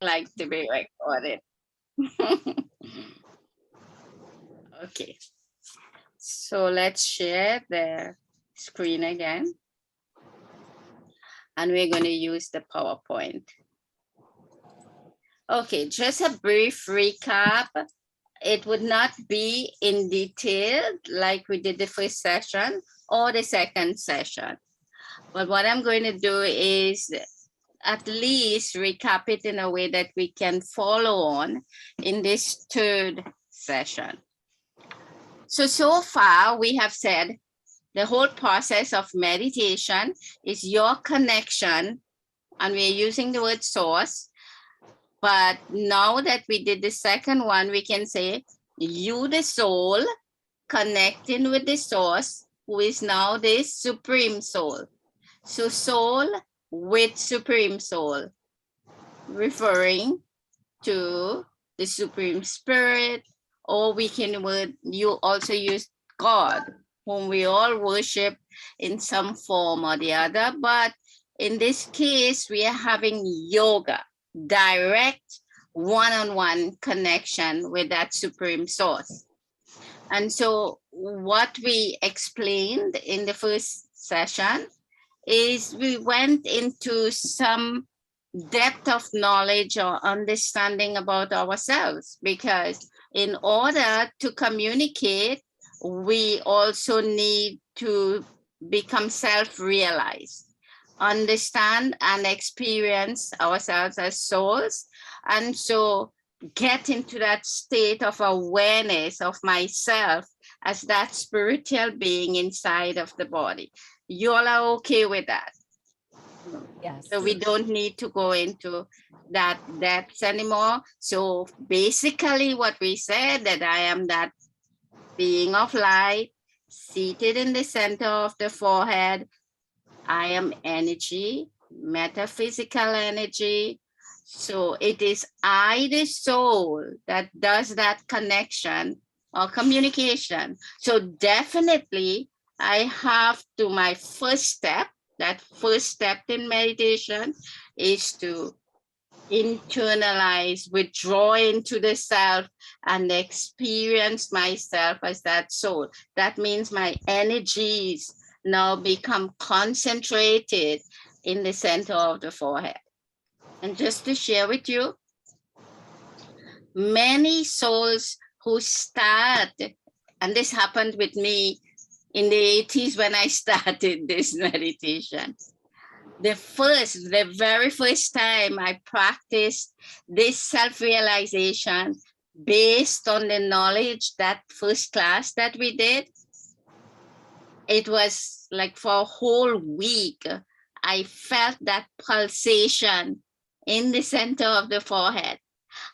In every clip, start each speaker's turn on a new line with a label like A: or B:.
A: like to be recorded. Okay, so let's share the screen again. And we're going to use the PowerPoint. Okay, just a brief recap. It would not be in detail like we did the first session or the second session. But what I'm going to do is at least recap it in a way that we can follow on in this third session. So far we have said the whole process of meditation is your connection, and we're using the word source. But now that we did the second one, we can say you, the soul, connecting with the source, who is now the supreme soul. So soul with supreme soul, referring to the supreme spirit, or we can you also use God, whom we all worship in some form or the other. But in this case, we are having yoga, direct one-on-one connection with that supreme source. And so what we explained in the first session is we went into some depth of knowledge or understanding about ourselves, because in order to communicate, we also need to become self-realized, understand and experience ourselves as souls. And so get into that state of awareness of myself as that spiritual being inside of the body. You all are okay with that?
B: Yes.
A: So we don't need to go into that depths anymore. So basically what we said, that I am that being of light seated in the center of the forehead. I am energy, metaphysical energy. So it is I, the soul, that does that connection or communication. So definitely I have to, my first step, that first step in meditation is to internalize, withdraw into the self and experience myself as that soul. That means my energies now become concentrated in the center of the forehead. And just to share with you, many souls who start, and this happened with me in the 80s when I started this meditation. The very first time I practiced this self-realization based on the knowledge, that first class that we did, it was like for a whole week, I felt that pulsation in the center of the forehead.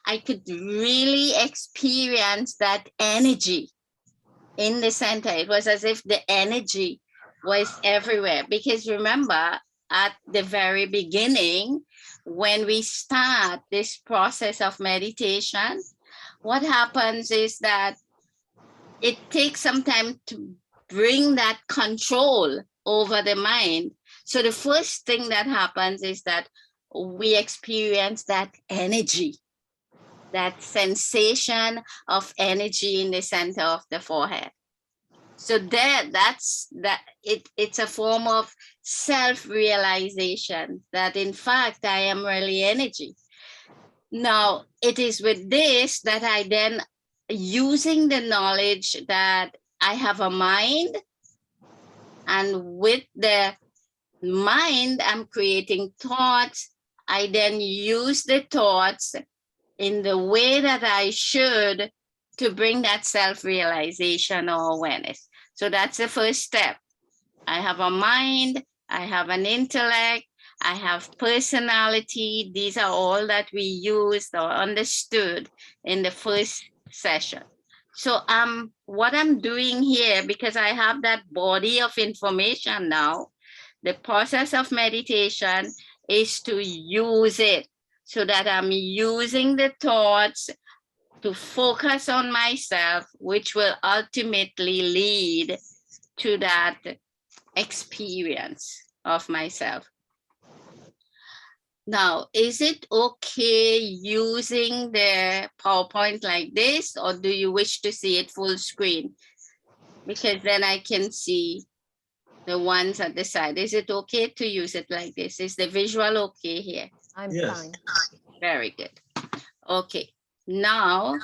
A: I could really experience that energy in the center. It was as if the energy was everywhere. Because remember, at the very beginning, when we start this process of meditation, what happens is that it takes some time to bring that control over the mind. So the first thing that happens is that we experience that energy, that sensation of energy in the center of the forehead. So it's a form of self-realization that in fact I am really energy. Now it is with this that I then, using the knowledge that I have a mind, and with the mind I'm creating thoughts, I then use the thoughts in the way that I should to bring that self-realization or awareness. So that's the first step. I have a mind, I have an intellect, I have personality. These are all that we used or understood in the first session. So what I'm doing here, because I have that body of information now, the process of meditation is to use it, so that I'm using the thoughts to focus on myself, which will ultimately lead to that experience of myself. Now, is it okay using the PowerPoint like this, or do you wish to see it full screen? Because then I can see the ones at the side. Is it okay to use it like this? Is the visual okay here?
B: I'm
C: Yes.
B: fine.
A: Very good. Okay, now,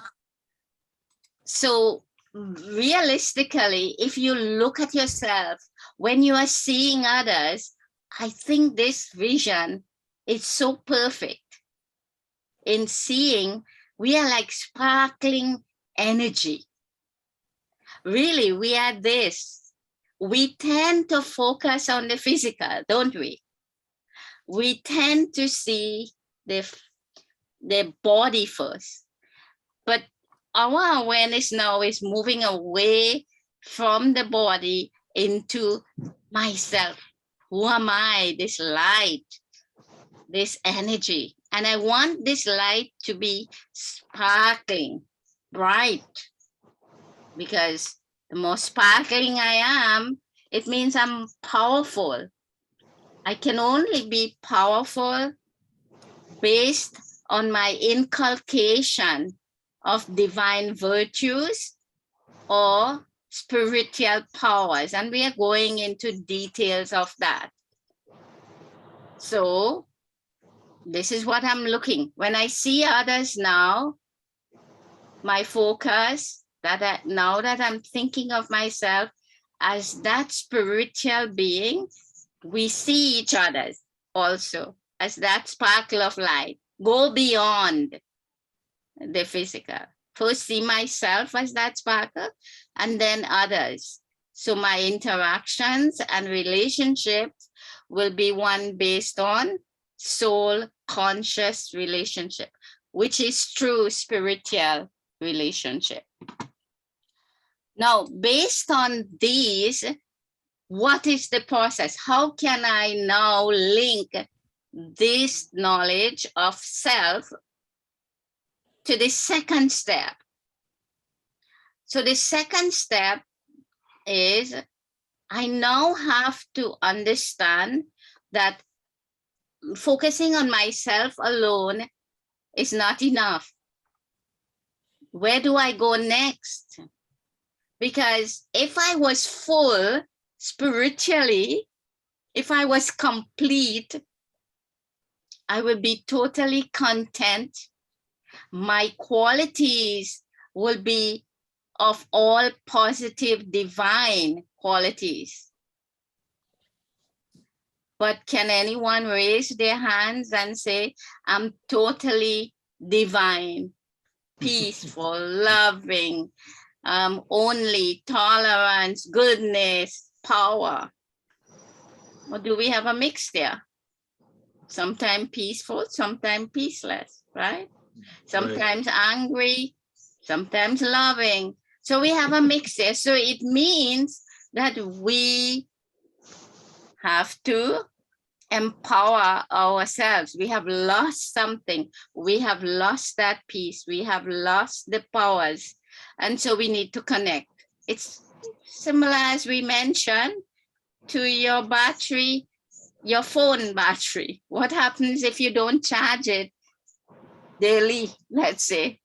A: so realistically, if you look at yourself, when you are seeing others, I think this vision is so perfect. In seeing, we are like sparkling energy. Really, we are this. We tend to focus on the physical, don't we? We tend to see the body first. But our awareness now is moving away from the body into myself. Who am I? This light, this energy. And I want this light to be sparkling, bright, because the more sparkling I am, it means I'm powerful. I can only be powerful based on my inculcation of divine virtues or spiritual powers. And we are going into details of that. So this is what I'm looking. When I see others now, my focus, now that I'm thinking of myself as that spiritual being, we see each other also as that sparkle of light. Go beyond the physical. First see myself as that sparkle, and then others. So my interactions and relationships will be one based on soul conscious relationship, which is true spiritual relationship. Now, based on these, what is the process? How can I now link this knowledge of self to the second step? So the second step is I now have to understand that focusing on myself alone is not enough. Where do I go next? Because if I was full spiritually, if I was complete, I would be totally content. My qualities will be of all positive divine qualities. But can anyone raise their hands and say, I'm totally divine, peaceful, loving, only tolerance, goodness, power? Or do we have a mix there? Sometimes peaceful, sometimes peaceless, right? Sometimes angry, sometimes loving. So we have a mix there. So it means that we have to empower ourselves. We have lost something. We have lost that peace. We have lost the powers. And so we need to connect. It's similar, as we mentioned, to your battery, your phone battery. What happens if you don't charge it daily, let's say?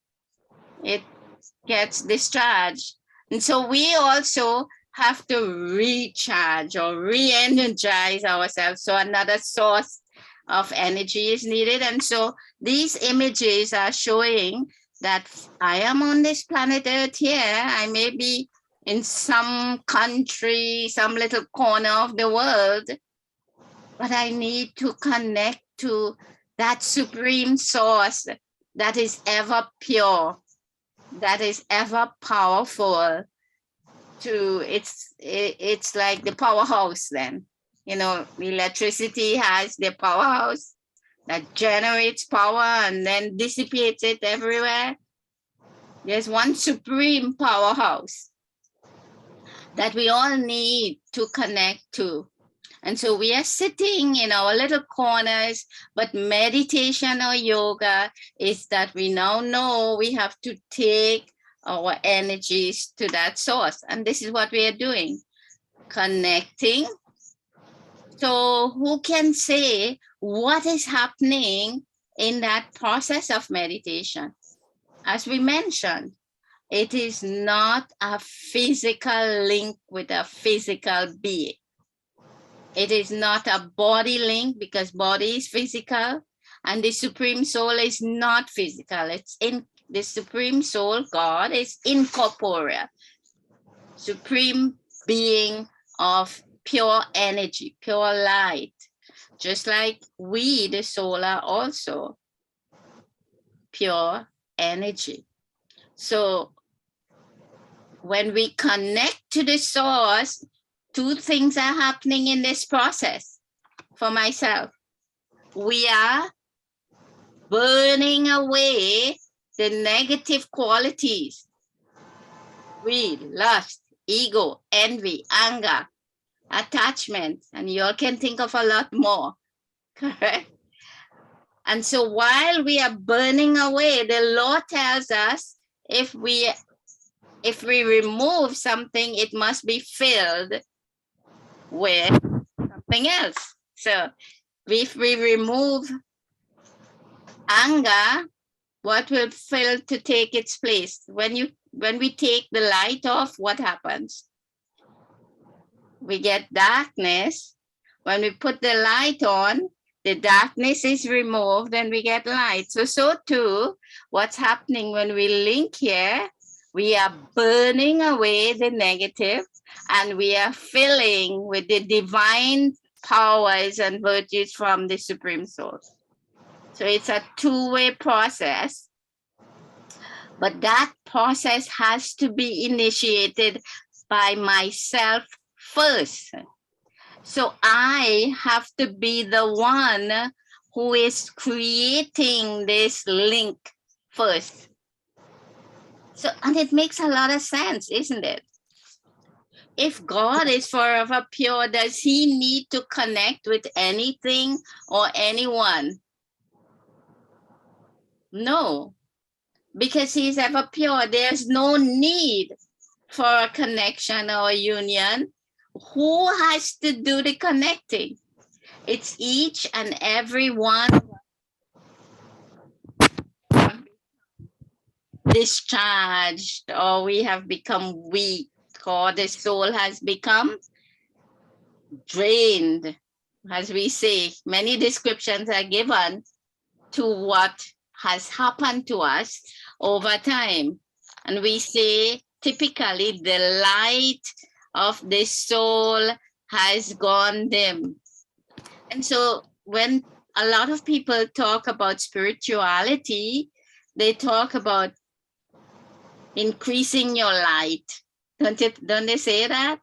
A: It gets discharged. And so we also have to recharge or re-energize ourselves. So another source of energy is needed. And so these images are showing that I am on this planet Earth here. I may be in some country, some little corner of the world, but I need to connect to that supreme source that is ever pure, that is ever powerful. It's like the powerhouse then. You know, electricity has the powerhouse that generates power and then dissipates it everywhere. There's one supreme powerhouse that we all need to connect to. And so we are sitting in our little corners, but meditation or yoga is that we now know we have to take our energies to that source. And this is what we are doing, connecting So who can say what is happening in that process of meditation? As we mentioned, it is not a physical link with a physical being. It is not a body link because body is physical and the Supreme Soul is not physical. It's in the Supreme Soul, God, is incorporeal. Supreme being of pure energy, pure light. Just like we, the soul, are also pure energy. So when we connect to the source, two things are happening in this process for myself. We are burning away the negative qualities, greed, lust, ego, envy, anger, attachment, and you all can think of a lot more, correct? And so while we are burning away, the law tells us if we remove something, it must be filled with something else. So if we remove anger, what will fill to take its place? When we take the light off, what happens? We get darkness. When we put the light on, the darkness is removed and we get light. So too, what's happening when we link here, we are burning away the negative and we are filling with the divine powers and virtues from the Supreme Source. So it's a two-way process, but that process has to be initiated by myself first. So I have to be the one who is creating this link first. So, and it makes a lot of sense, isn't it? If God is forever pure, does he need to connect with anything or anyone? No, because he's ever pure. There's no need for a connection or a union. Who has to do the connecting? It's each and every one discharged, or we have become weak, or the soul has become drained. As we say, many descriptions are given to what has happened to us over time. And we say typically the light of the soul has gone dim. And so when a lot of people talk about spirituality, they talk about increasing your light. Don't they say that?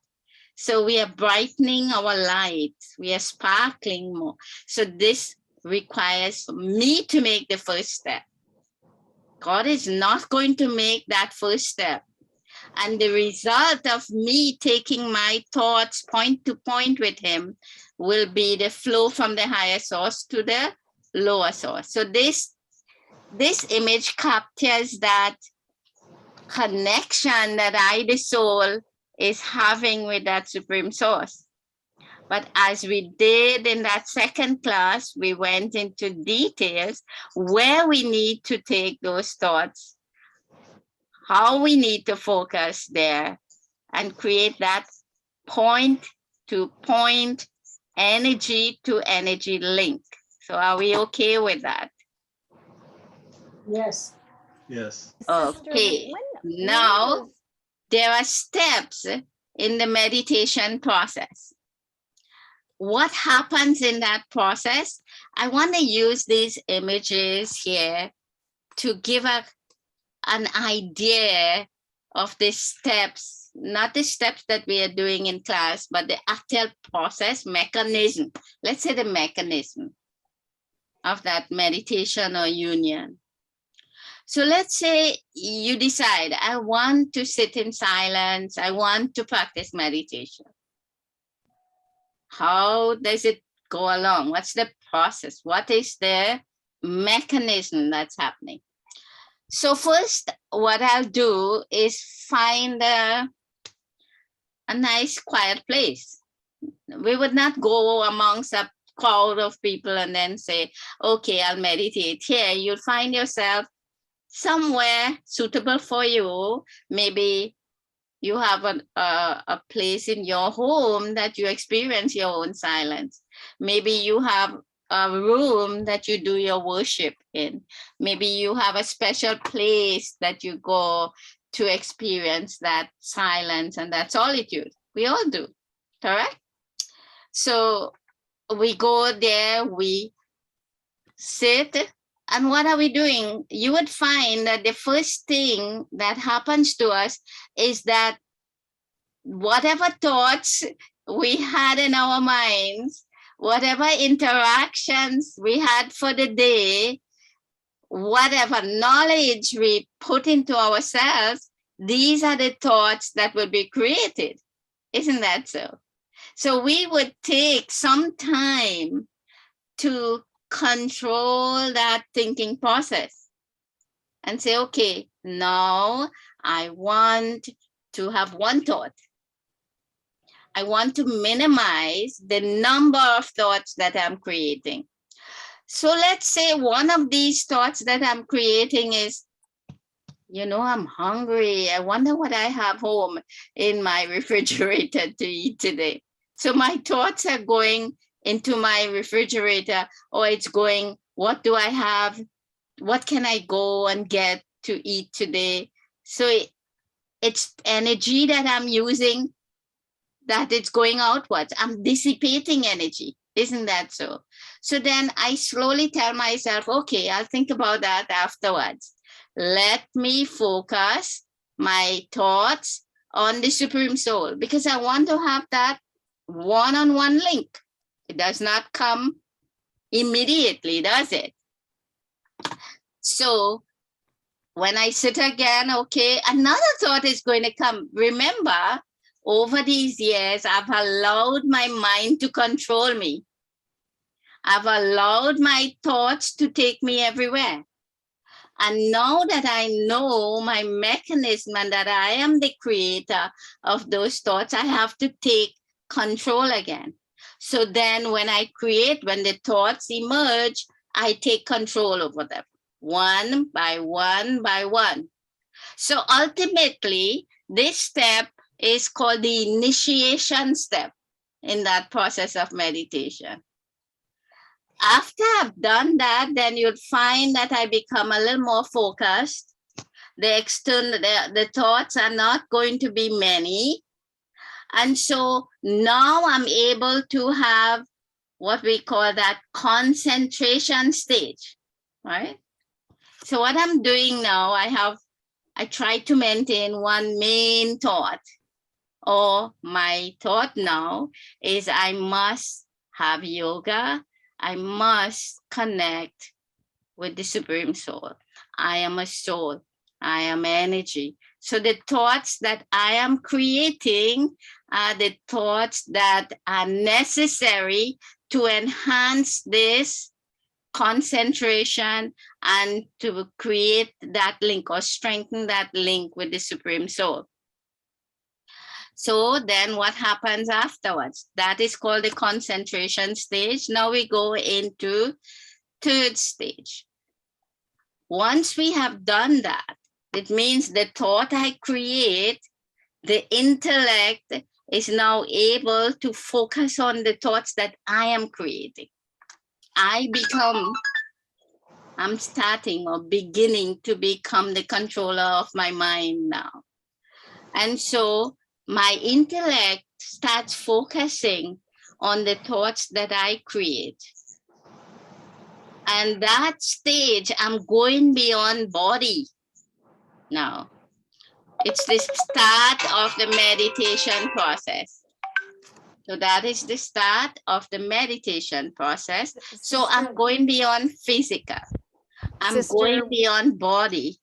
A: So we are brightening our light. We are sparkling more. So this requires me to make the first step. God is not going to make that first step. And the result of me taking my thoughts point to point with him will be the flow from the higher source to the lower source. So this image captures that connection that I, the soul, is having with that Supreme Source. But as we did in that second class, we went into details where we need to take those thoughts, how we need to focus there and create that point to point, energy to energy link. So are we okay with that?
C: Yes.
D: Yes.
A: Okay. Now, there are steps in the meditation process. What happens in that process? I want to use these images here to give an idea of the steps, not the steps that we are doing in class, but the actual process mechanism. Let's say the mechanism of that meditation or union. So let's say you decide, I want to sit in silence. I want to practice meditation. How does it go along? What's the process? What is the mechanism that's happening? So first, what I'll do is find a nice quiet place. We would not go amongst a crowd of people and then say, okay, I'll meditate here. You'll find yourself somewhere suitable for you. Maybe you have a place in your home that you experience your own silence. Maybe you have a room that you do your worship in. Maybe you have a special place that you go to experience that silence and that solitude. We all do, correct? So we go there, we sit, and what are we doing? You would find that the first thing that happens to us is that whatever thoughts we had in our minds, whatever interactions we had for the day, whatever knowledge we put into ourselves, these are the thoughts that will be created. Isn't that so? So we would take some time to control that thinking process and say, okay, now I want to have one thought. I want to minimize the number of thoughts that I'm creating. So let's say one of these thoughts that I'm creating is, I'm hungry. I wonder what I have home in my refrigerator to eat today. So my thoughts are going into my refrigerator, or it's going, what do I have? What can I go and get to eat today? So it's energy that I'm using, that it's going outwards. I'm dissipating energy. Isn't that so? So then I slowly tell myself, okay, I'll think about that afterwards. Let me focus my thoughts on the Supreme Soul, because I want to have that one-on-one link. It does not come immediately, does it? So when I sit again, okay, another thought is going to come. Remember, over these years, I've allowed my mind to control me. I've allowed my thoughts to take me everywhere. And now that I know my mechanism and that I am the creator of those thoughts, I have to take control again. So then when I create, when the thoughts emerge, I take control over them, one by one by one. So ultimately, this step is called the initiation step in that process of meditation. After I've done that, then you'll find that I become a little more focused. The thoughts are not going to be many. And so now I'm able to have what we call that concentration stage, right? So what I'm doing now, I try to maintain one main thought, or my thought now is I must have yoga. I must connect with the Supreme Soul. I am a soul. I am energy. So the thoughts that I am creating are the thoughts that are necessary to enhance this concentration and to create that link or strengthen that link with the Supreme Soul. So then what happens afterwards? That is called the concentration stage. Now we go into third stage. Once we have done that, it means the thought I create, the intellect is now able to focus on the thoughts that I am creating. I'm starting or beginning to become the controller of my mind now. And so my intellect starts focusing on the thoughts that I create. And that stage, I'm going beyond body now. It's the start of the meditation process. So that is the start of the meditation process. So I'm going beyond physical. I'm going beyond body.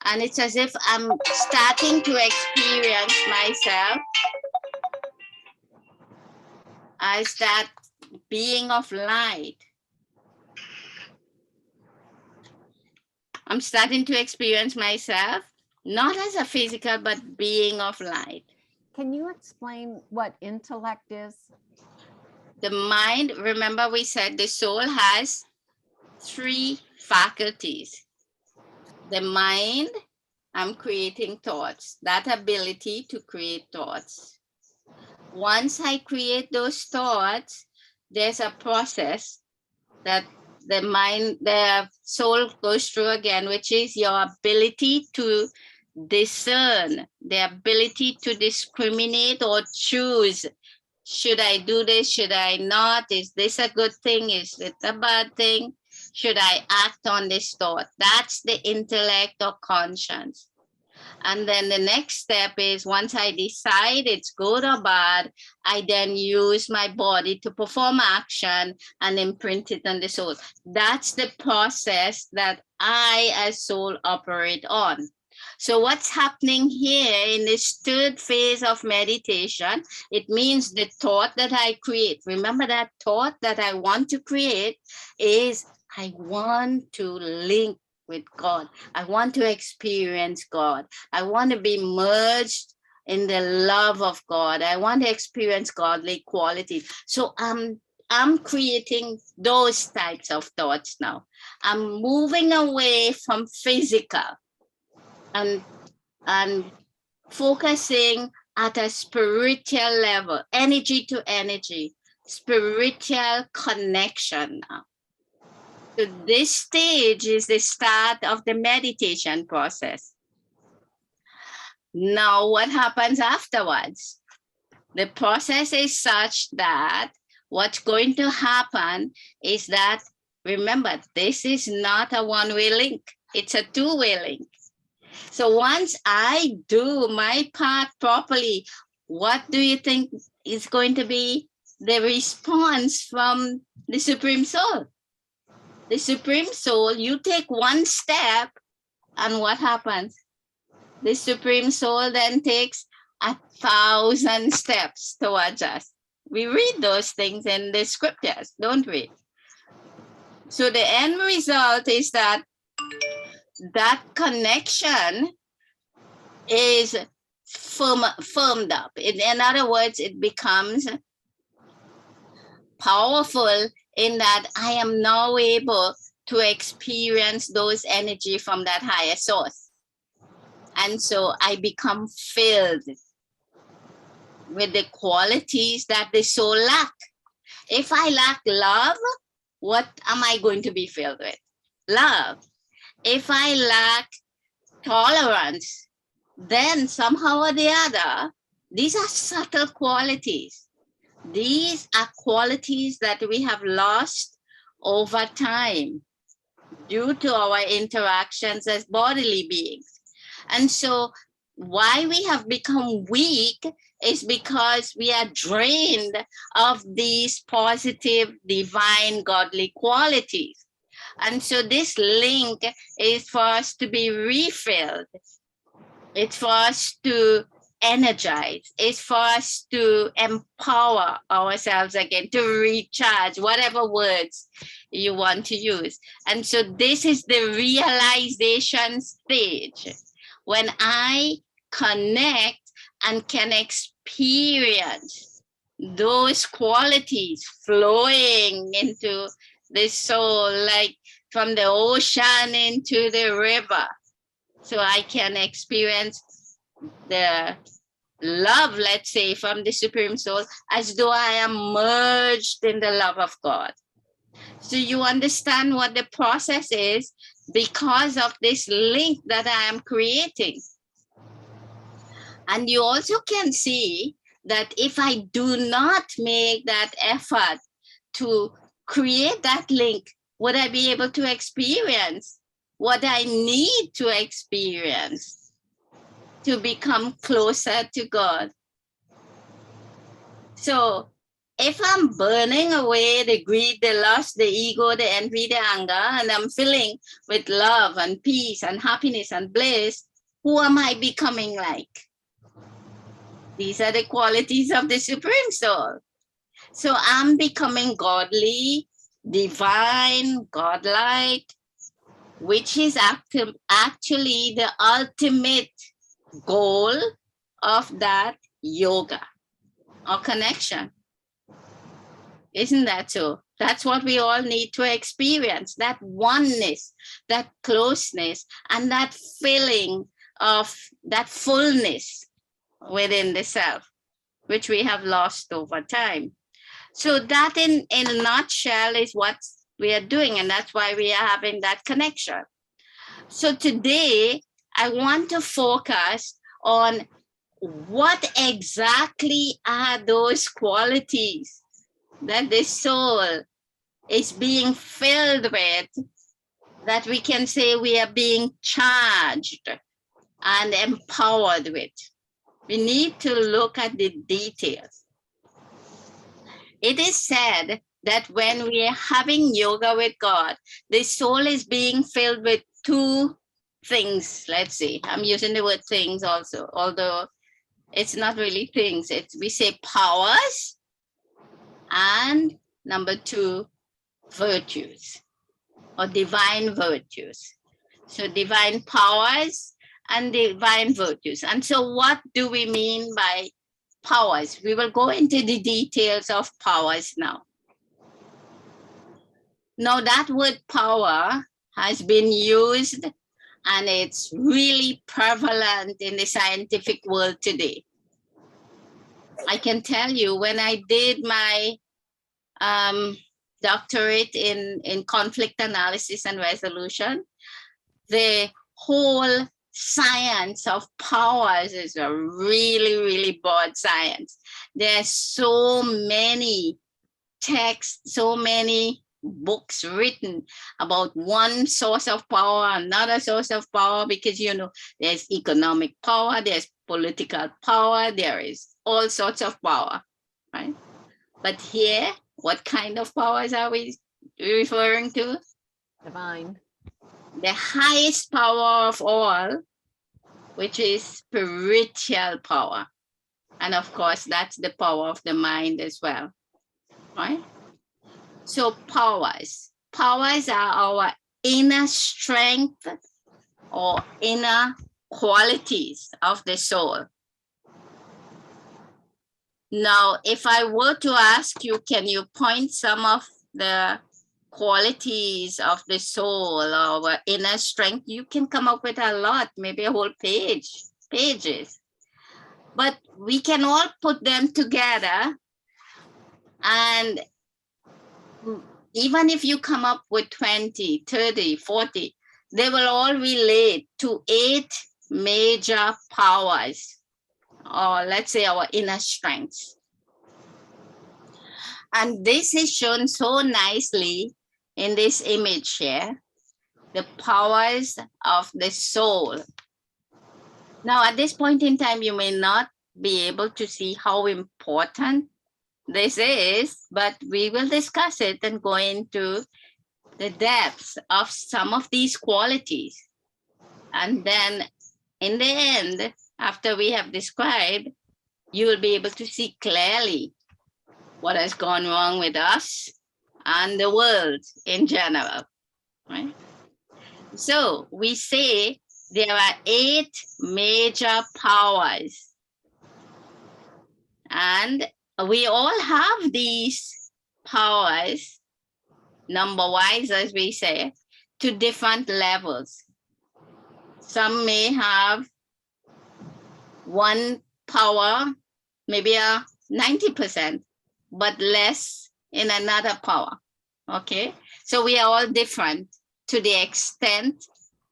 A: And it's as if I'm starting to experience myself. I start being of light. I'm starting to experience myself, not as a physical, but being of light.
B: Can you explain what intellect is?
A: The mind, remember we said the soul has 3 faculties. The mind, I'm creating thoughts, that ability to create thoughts. Once I create those thoughts, there's a process that the mind, the soul goes through again, which is your ability to discern, the ability to discriminate or choose. Should I do this? Should I not? Is this a good thing? Is it a bad thing? Should I act on this thought? That's the intellect or conscience. And then the next step is once I decide it's good or bad, I then use my body to perform action and imprint it on the soul. That's the process that I as soul operate on. So what's happening here in this 3rd phase of meditation, it means the thought that I create. Remember that thought that I want to create is I want to link with God. I want to experience God. I want to be merged in the love of God. I want to experience godly quality. So I'm creating those types of thoughts now. I'm moving away from physical and focusing at a spiritual level, energy to energy, spiritual connection now. So this stage is the start of the meditation process. Now, what happens afterwards? The process is such that what's going to happen is that, remember, this is not a one-way link. It's a two-way link. So once I do my part properly, what do you think is going to be the response from the Supreme Soul? The Supreme Soul, you take one step, and what happens? The Supreme Soul then takes 1,000 steps towards us. We read those things in the scriptures, don't we? So the end result is that that connection is firmed up. In other words, it becomes powerful in that I am now able to experience those energy from that higher source. And so I become filled with the qualities that the soul lack. If I lack love, what am I going to be filled with? Love. If I lack tolerance, then somehow or the other, these are subtle qualities. These are qualities that we have lost over time due to our interactions as bodily beings. And so why we have become weak is because we are drained of these positive, divine, godly qualities. And so this link is for us to be refilled. It's for us to energize. It's for us to empower ourselves again, to recharge, whatever words you want to use. And so this is the realization stage when I connect and can experience those qualities flowing into the soul, like from the ocean into the river. So I can experience the love, let's say, from the Supreme Soul, as though I am merged in the love of God. So you understand what the process is because of this link that I am creating. And you also can see that if I do not make that effort to create that link, would I be able to experience what I need to experience to become closer to God? So if I'm burning away the greed, the lust, the ego, the envy, the anger, and I'm filling with love and peace and happiness and bliss, who am I becoming like? These are the qualities of the Supreme Soul. So I'm becoming godly, divine, godlike, which is actually the ultimate goal of that yoga or connection. Isn't that so? That's what we all need to experience, that oneness, that closeness, and that feeling of that fullness within the self, which we have lost over time. So that in a nutshell is what we are doing, and that's why we are having that connection. So today, I want to focus on what exactly are those qualities that the soul is being filled with, that we can say we are being charged and empowered with. We need to look at the details. It is said that when we are having yoga with God, the soul is being filled with two things. Let's see, I'm using the word things also, although it's not really things. We say powers, and number two, virtues or divine virtues. So divine powers and divine virtues. And so what do we mean by powers? We will go into the details of powers now. Now that word power has been used and it's really prevalent in the scientific world today. I can tell you, when I did my doctorate in conflict analysis and resolution, the whole science of powers is a really, really broad science. There's so many texts, so many books written about one source of power, another source of power, because, you know, there's economic power, there's political power, there is all sorts of power, right? But here, what kind of powers are we referring to?
B: Divine.
A: The highest power of all, which is spiritual power. And of course, that's the power of the mind as well, right? So powers are our inner strength or inner qualities of the soul. Now, if I were to ask you, can you point some of the qualities of the soul or inner strength? You can come up with a lot, maybe a whole pages. But we can all put them together, and even if you come up with 20, 30, 40, they will all relate to 8 major powers, or let's say our inner strengths. And this is shown so nicely in this image here, the powers of the soul. Now, at this point in time, you may not be able to see how important this is, but we will discuss it and go into the depths of some of these qualities. And then in the end, after we have described, you will be able to see clearly what has gone wrong with us and the world in general, right? So we say there are 8 major powers, and we all have these powers, number-wise, as we say, to different levels. Some may have one power, maybe a 90%, but less in another power, okay? So we are all different to the extent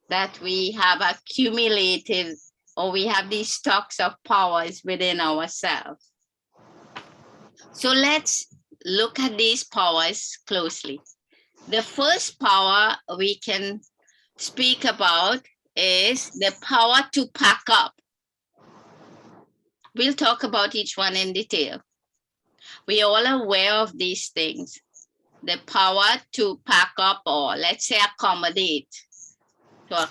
A: that we have accumulated, or we have these stocks of powers within ourselves. So let's look at these powers closely. The first power we can speak about is the power to pack up. We'll talk about each one in detail. We are all aware of these things. The power to pack up, or let's say accommodate, or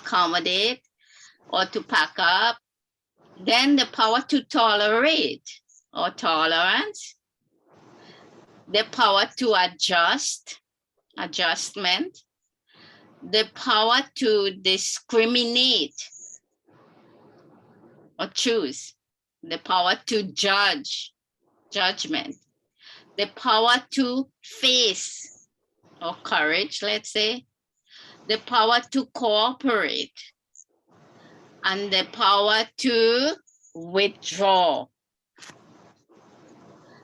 A: to pack up. Then the power to tolerate, or tolerance. The power to adjust, adjustment. The power to discriminate or choose. the power to judge, judgment, the power to face, or courage, let's say, the power to cooperate, and the power to withdraw.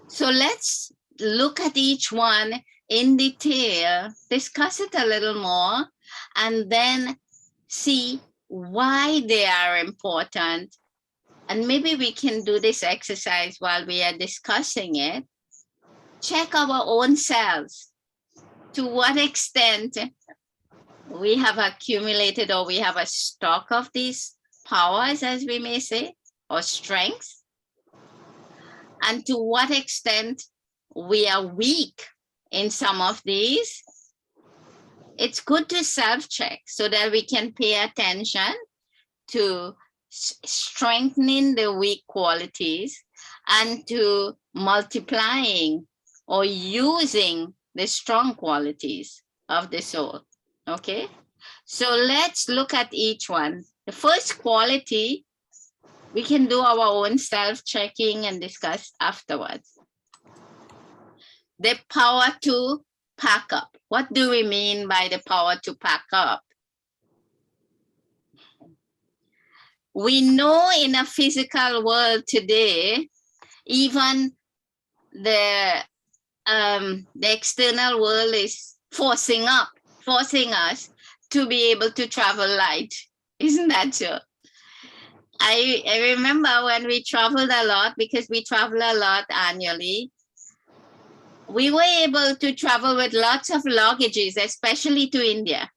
A: So let's look at each one in detail, discuss it a little more, and then see why they are important. And maybe we can do this exercise while we are discussing it. Check our own selves. To what extent we have accumulated, or we have a stock of these powers, as we may say, or strengths, and to what extent we are weak in some of these. It's good to self-check so that we can pay attention to strengthening the weak qualities and to multiplying or using the strong qualities of the soul. Okay, so let's look at each one. The first quality, we can do our own self-checking and discuss afterwards. The power to pack up. What do we mean by the power to pack up? We know in a physical world today, even the external world is forcing us to be able to travel light. Isn't that so? I remember when we traveled a lot, because we travel a lot annually, we were able to travel with lots of luggages, especially to India.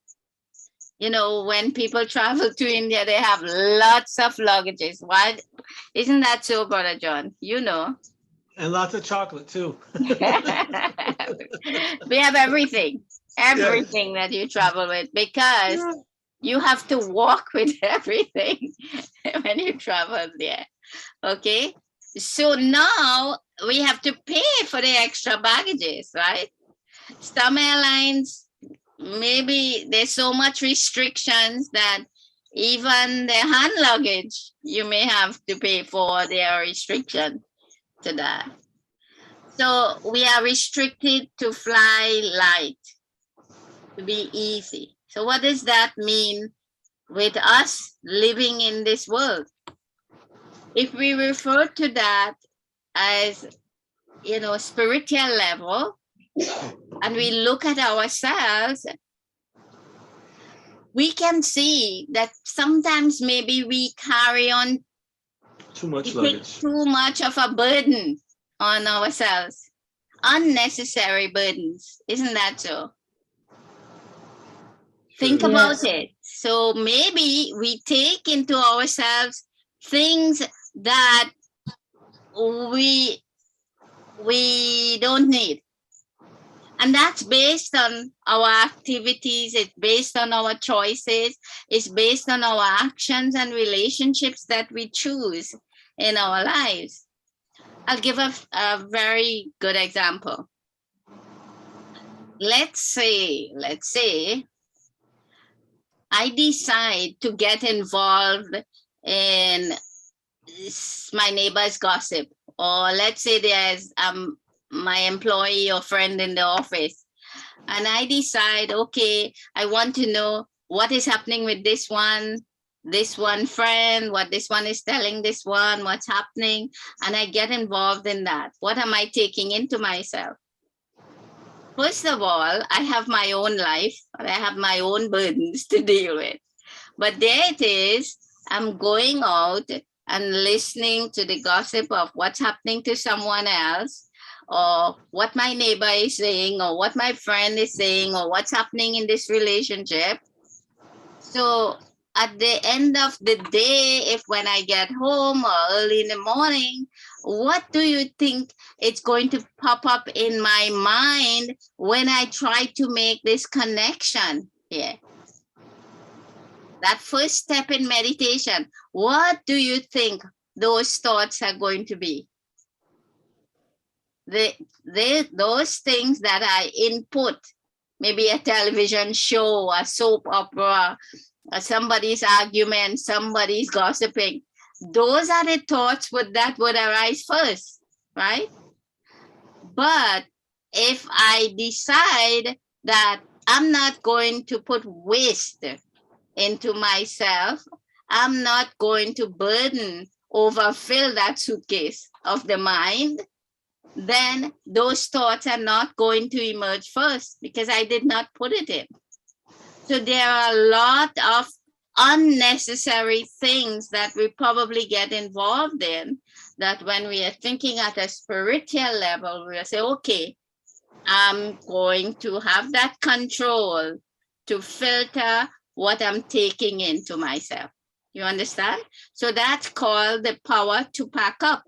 A: You know, when people travel to India, they have lots of luggages. Why? Isn't that so, Brother John? You know.
C: And lots of chocolate too.
A: We have everything that you travel with, because you have to walk with everything when you travel there. Okay, so now we have to pay for the extra baggages, right? Some airlines, maybe there's so much restrictions that even the hand luggage, you may have to pay for their restriction to that. So we are restricted to fly light, to be easy. So what does that mean with us living in this world? If we refer to that as, you know, spiritual level, and we look at ourselves, we can see that sometimes maybe we carry on
C: Too much
A: we take
C: luggage.
A: too much of a burden on ourselves, unnecessary burdens. Isn't that so? Think about it. So maybe we take into ourselves things that we don't need. And that's based on our activities, it's based on our choices, it's based on our actions and relationships that we choose in our lives. I'll give a very good example. Let's say I decide to get involved in my neighbor's gossip, or let's say there's my employee or friend in the office, and I decide, okay, I want to know what is happening with this one friend, what this one is telling this one, what's happening, and I get involved in that. What am I taking into myself? First of all, I have my own life, I have my own burdens to deal with. But there it is, I'm going out and listening to the gossip of what's happening to someone else, or what my neighbor is saying, or what my friend is saying, or what's happening in this relationship. So at the end of the day, if when I get home or early in the morning, what do you think it's going to pop up in my mind when I try to make this connection here? That first step in meditation, what do you think those thoughts are going to be? Those things that I input, maybe a television show, a soap opera, somebody's argument, somebody's gossiping. those are the thoughts that would arise first, right? But if I decide that I'm not going to put waste into myself, I'm not going to overfill that suitcase of the mind, then those thoughts are not going to emerge first because I did not put it in. So there are a lot of unnecessary things that we probably get involved in, that when we are thinking at a spiritual level, we'll say, okay, I'm going to have that control to filter what I'm taking into myself. You understand? So that's called the power to pack up.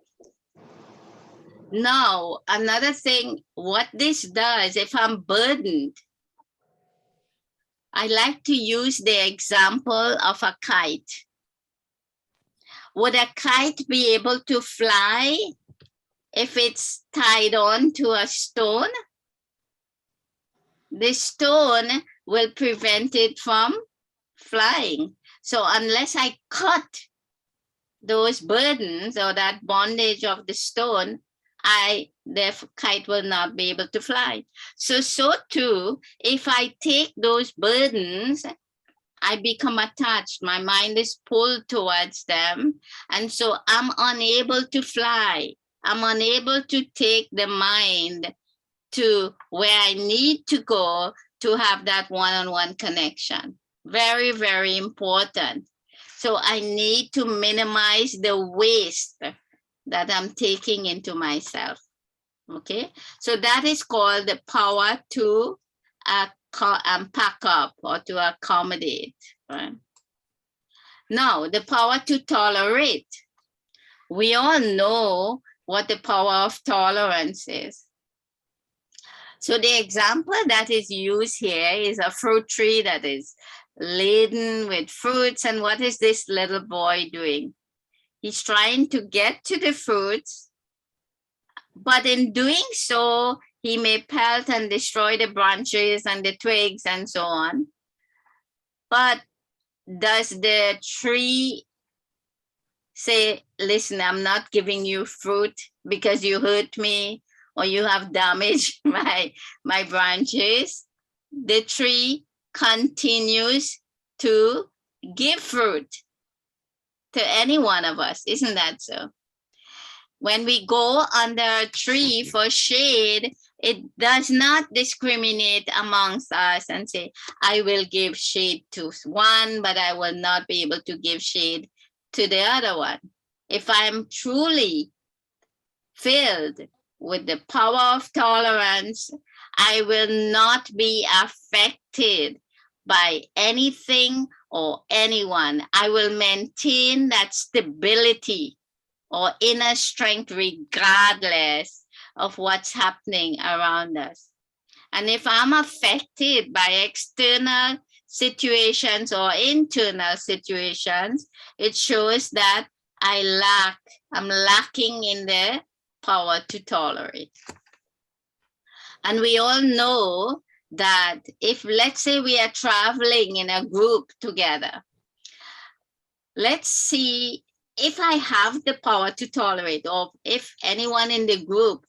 A: Now, another thing, what this does, if I'm burdened, I like to use the example of a kite. Would a kite be able to fly if it's tied on to a stone? The stone will prevent it from flying. So unless I cut those burdens or that bondage of the stone, the kite will not be able to fly. So too, if I take those burdens, I become attached. My mind is pulled towards them. And so I'm unable to fly. I'm unable to take the mind to where I need to go to have that one-on-one connection. Very, very important. So I need to minimize the waste that I'm taking into myself. Okay, so that is called the power to pack up or to accommodate. Right? Now, the power to tolerate. We all know what the power of tolerance is. So the example that is used here is a fruit tree that is laden with fruits. And what is this little boy doing? He's trying to get to the fruits, but in doing so, he may pelt and destroy the branches and the twigs and so on. But does the tree say, listen, I'm not giving you fruit because you hurt me or you have damaged my branches? The tree continues to give fruit to any one of us. Isn't that so? When we go under a tree for shade, it does not discriminate amongst us and say, I will give shade to one, but I will not be able to give shade to the other one. If I'm truly filled with the power of tolerance, I will not be affected by anything or anyone. I will maintain that stability or inner strength regardless of what's happening around us. And if I'm affected by external situations or internal situations, it shows that I'm lacking in the power to tolerate. And we all know that if, let's say, we are traveling in a group together, let's see if I have the power to tolerate, or if anyone in the group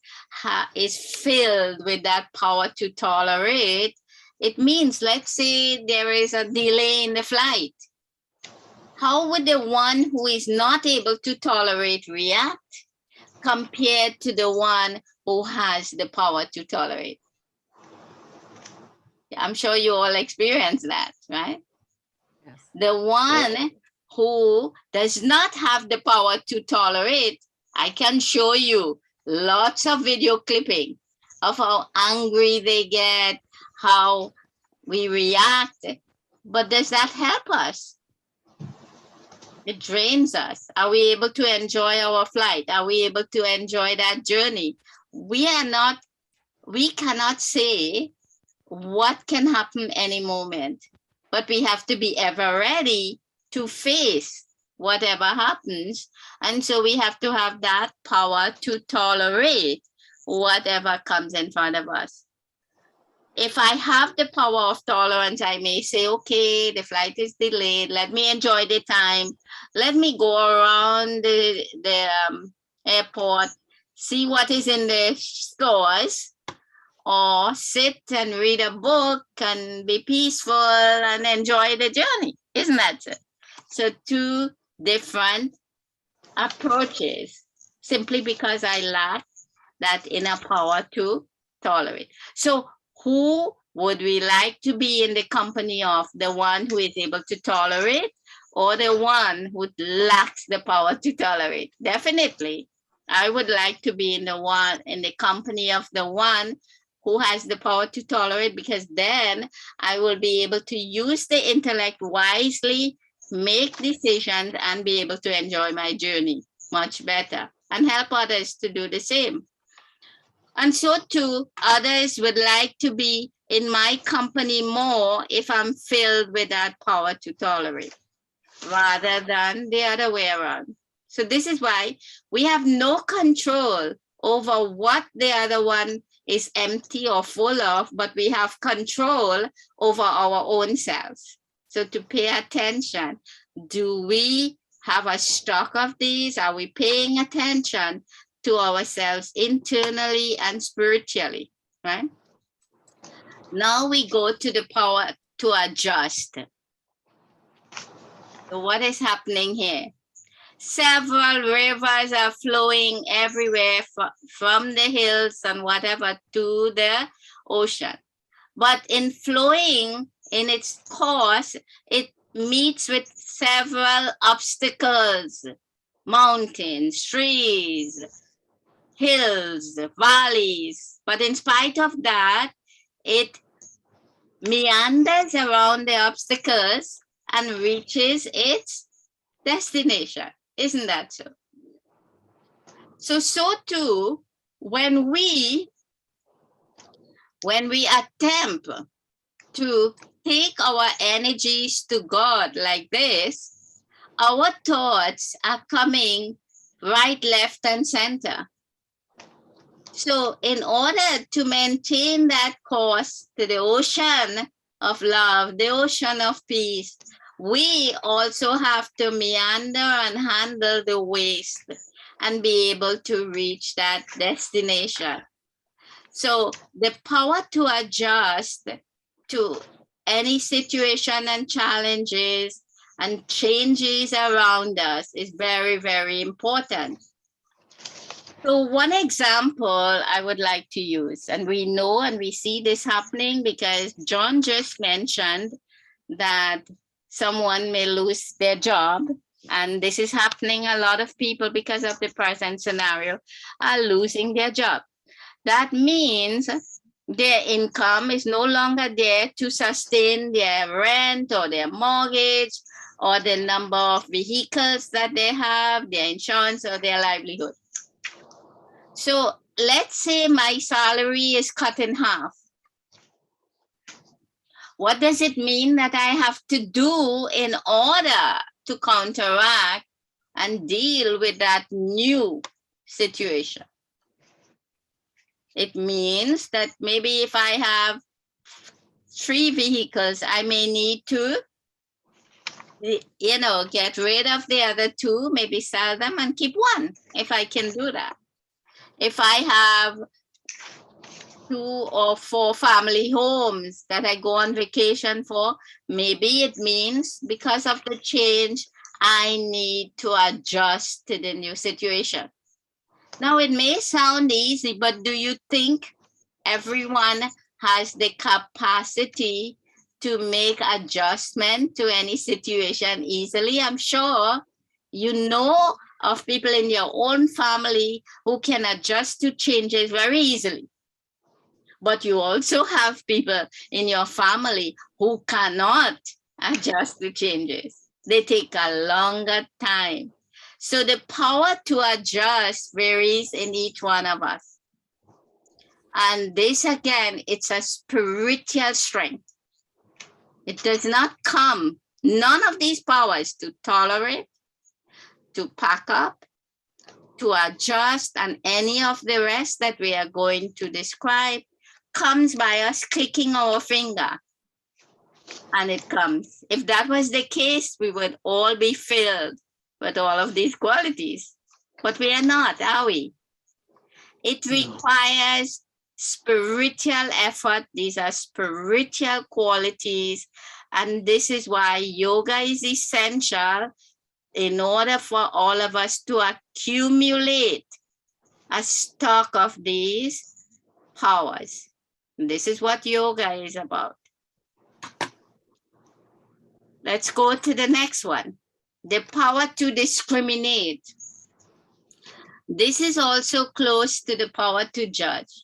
A: is filled with that power to tolerate, it means, let's say there is a delay in the flight. How would the one who is not able to tolerate react compared to the one who has the power to tolerate? I'm sure you all experience that, right?
B: Yes.
A: The one who does not have the power to tolerate, I can show you lots of video clipping of how angry they get, how we react. But does that help us? It drains us. Are we able to enjoy our flight? Are we able to enjoy that journey? We cannot say what can happen any moment, but we have to be ever ready to face whatever happens. And so we have to have that power to tolerate whatever comes in front of us. if I have the power of tolerance, I may say, okay, the flight is delayed. Let me enjoy the time. Let me go around the airport, see what is in the stores, or sit and read a book and be peaceful and enjoy the journey. Isn't that so? So two different approaches, simply because I lack that inner power to tolerate. So who would we like to be in the company of? The one who is able to tolerate, or the one who lacks the power to tolerate? Definitely, I would like to be in the company of the one who has the power to tolerate, because then I will be able to use the intellect wisely, make decisions, and be able to enjoy my journey much better and help others to do the same. And so too, others would like to be in my company more if I'm filled with that power to tolerate, rather than the other way around. So this is why we have no control over what the other one is empty or full of, but we have control over our own selves. So to pay attention, do we have a stock of these? Are we paying attention to ourselves internally and spiritually, right? Now we go to the power to adjust. So what is happening here? Several rivers are flowing everywhere from the hills and whatever to the ocean. But in flowing in its course, it meets with several obstacles, mountains, trees, hills, valleys. But in spite of that, it meanders around the obstacles and reaches its destination. Isn't that so? So too, when we attempt to take our energies to God like this, our thoughts are coming right, left, and center. So in order to maintain that course to the ocean of love, the ocean of peace, we also have to meander and handle the waste and be able to reach that destination. So the power to adjust to any situation and challenges and changes around us is very, very important. So one example I would like to use, and we know and we see this happening because John just mentioned that someone may lose their job, and this is happening. A lot of people, because of the present scenario, are losing their job. That means their income is no longer there to sustain their rent or their mortgage or the number of vehicles that they have, their insurance or their livelihood. So let's say my salary is cut in half. What does it mean that I have to do in order to counteract and deal with that new situation? It means that maybe if I have 3 vehicles, I may need to, get rid of the other 2, maybe sell them and keep 1, if I can do that. If I have 2 or 4 family homes that I go on vacation for, maybe it means because of the change, I need to adjust to the new situation. Now, it may sound easy, but do you think everyone has the capacity to make adjustment to any situation easily? I'm sure you know of people in your own family who can adjust to changes very easily. But you also have people in your family who cannot adjust to changes. They take a longer time. So the power to adjust varies in each one of us. And this, again, it's a spiritual strength. It does not come, none of these powers, to tolerate, to pack up, to adjust, and any of the rest that we are going to describe, comes by us clicking our finger and it comes. If that was the case, we would all be filled with all of these qualities, but we are not, are we? It requires spiritual effort. These are spiritual qualities. And this is why yoga is essential in order for all of us to accumulate a stock of these powers. This is what yoga is about. Let's go to the next one. The power to discriminate. This is also close to the power to judge.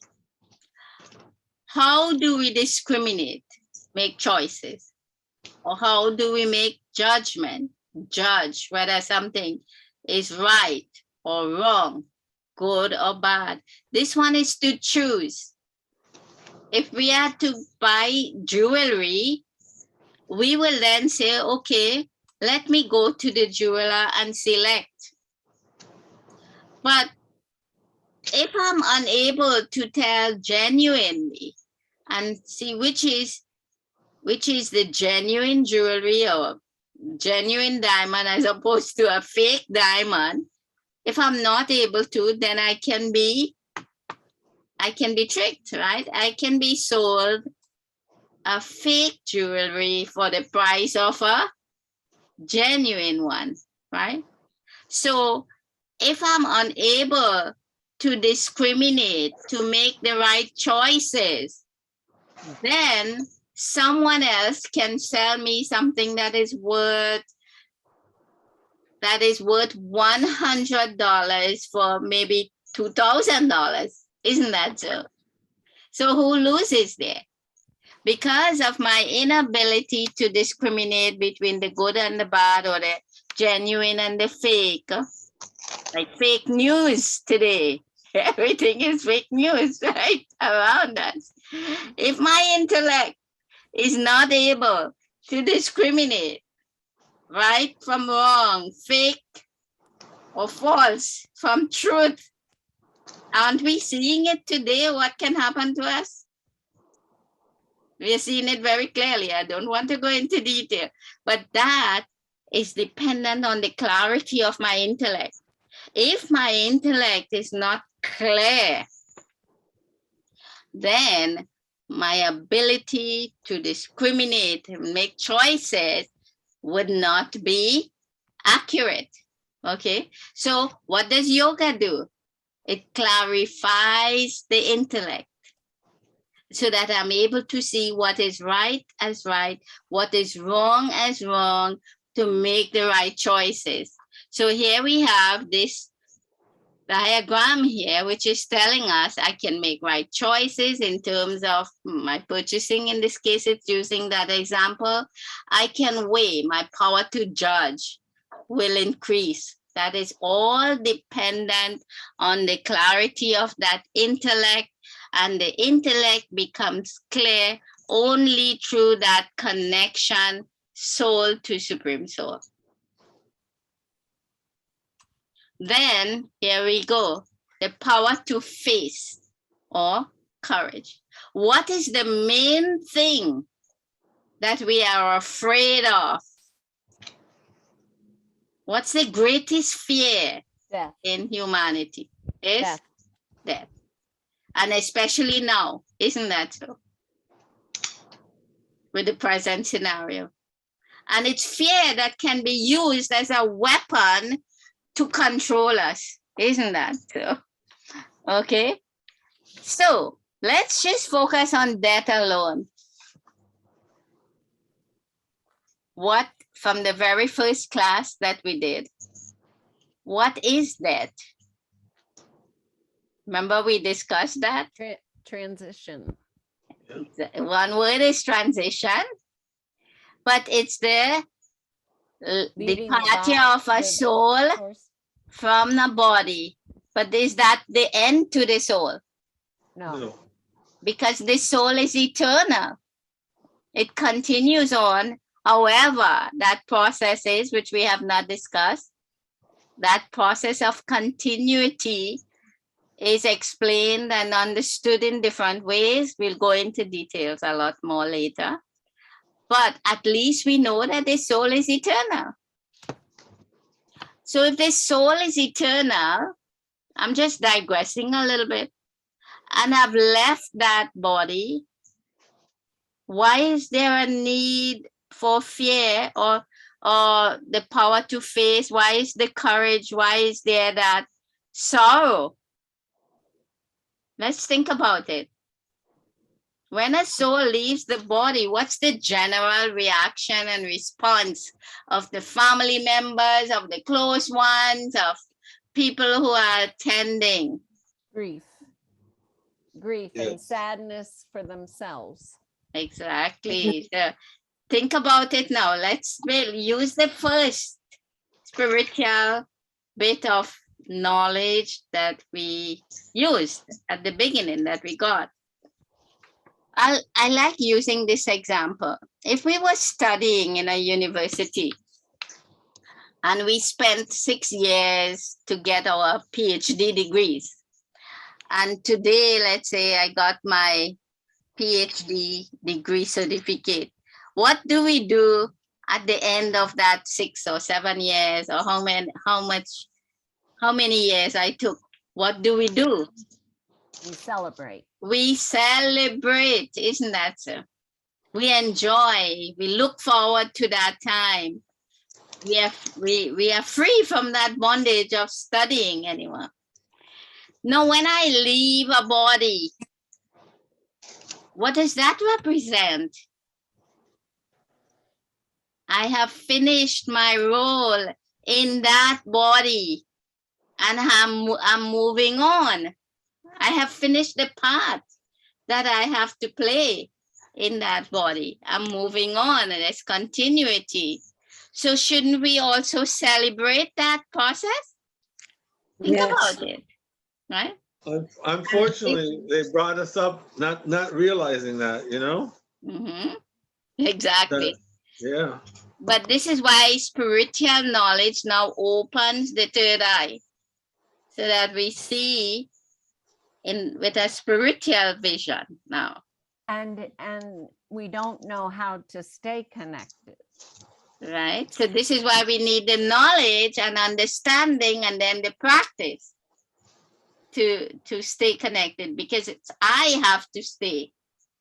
A: How do we discriminate, make choices? Or how do we make judgment, judge whether something is right or wrong, good or bad? This one is to choose. If we are to buy jewelry, we will then say, okay, let me go to the jeweler and select. But if I'm unable to tell genuinely and see which is the genuine jewelry or genuine diamond as opposed to a fake diamond, if I'm not able to, then I can be tricked, right? I can be sold a fake jewelry for the price of a genuine one, right? So if I'm unable to discriminate, to make the right choices, then someone else can sell me something that is worth $100 for maybe $2,000. Isn't that so? So who loses there? Because of my inability to discriminate between the good and the bad, or the genuine and the fake, like fake news today. Everything is fake news, right, around us. If my intellect is not able to discriminate right from wrong, fake or false from truth, aren't we seeing it today? What can happen to us? We are seeing it very clearly. I don't want to go into detail, but that is dependent on the clarity of my intellect. If my intellect is not clear, then my ability to discriminate and make choices would not be accurate. Okay, so what does yoga do? It clarifies the intellect so that I'm able to see what is right as right, what is wrong as wrong, to make the right choices. So here we have this diagram here, which is telling us I can make right choices in terms of my purchasing. In this case, it's using that example. I can weigh, my power to judge will increase. That is all dependent on the clarity of that intellect, and the intellect becomes clear only through that connection, soul to supreme soul. Then here we go, the power to face, or courage. What is the main thing that we are afraid of? What's the greatest fear
B: Death.
A: in humanity? Is
B: Death.
A: death. And especially now, isn't that so? With the present scenario. And it's fear that can be used as a weapon to control us, isn't that so? Okay, so let's just focus on death alone. What, from the very first class that we did, what is death? Remember we discussed that?
B: Transition.
A: One word is transition, but it's the
B: Leaving
A: departure of a
B: the
A: soul
B: source.
A: from the body. But is that the end to the soul?
B: No.
A: Because the soul is eternal. It continues on. However, that process is, which we have not discussed, that process of continuity is explained and understood in different ways. We'll go into details a lot more later. But at least we know that the soul is eternal. So if the soul is eternal, I'm just digressing a little bit, and I've left that body, why is there a need for fear or the power to face? Why is the courage? Why is there that sorrow? Let's think about it. When a soul leaves the body, what's the general reaction and response of the family members, of the close ones, of people who are attending?
B: Grief and sadness for themselves.
A: Exactly. So think about it now. Let's use the first spiritual bit of knowledge that we used at the beginning that we got. I like using this example. If we were studying in a university and we spent 6 years to get our PhD degrees, and today, let's say I got my PhD degree certificate, what do we do at the end of that 6 or 7 years, or how many years I took? What do?
B: We celebrate.
A: We celebrate, isn't that so? We enjoy, we look forward to that time. We are free from that bondage of studying anymore. Now, when I leave a body, what does that represent? I have finished my role in that body and I'm moving on. I have finished the part that I have to play in that body. I'm moving on, and there's continuity. So shouldn't we also celebrate that process? Think about it, right?
C: Unfortunately, they brought us up not realizing that, you know?
A: Mm-hmm. Exactly.
C: Yeah.
A: But this is why spiritual knowledge now opens the third eye, so that we see with a spiritual vision now.
B: And we don't know how to stay connected.
A: Right? So this is why we need the knowledge and understanding, and then the practice to stay connected, because I have to stay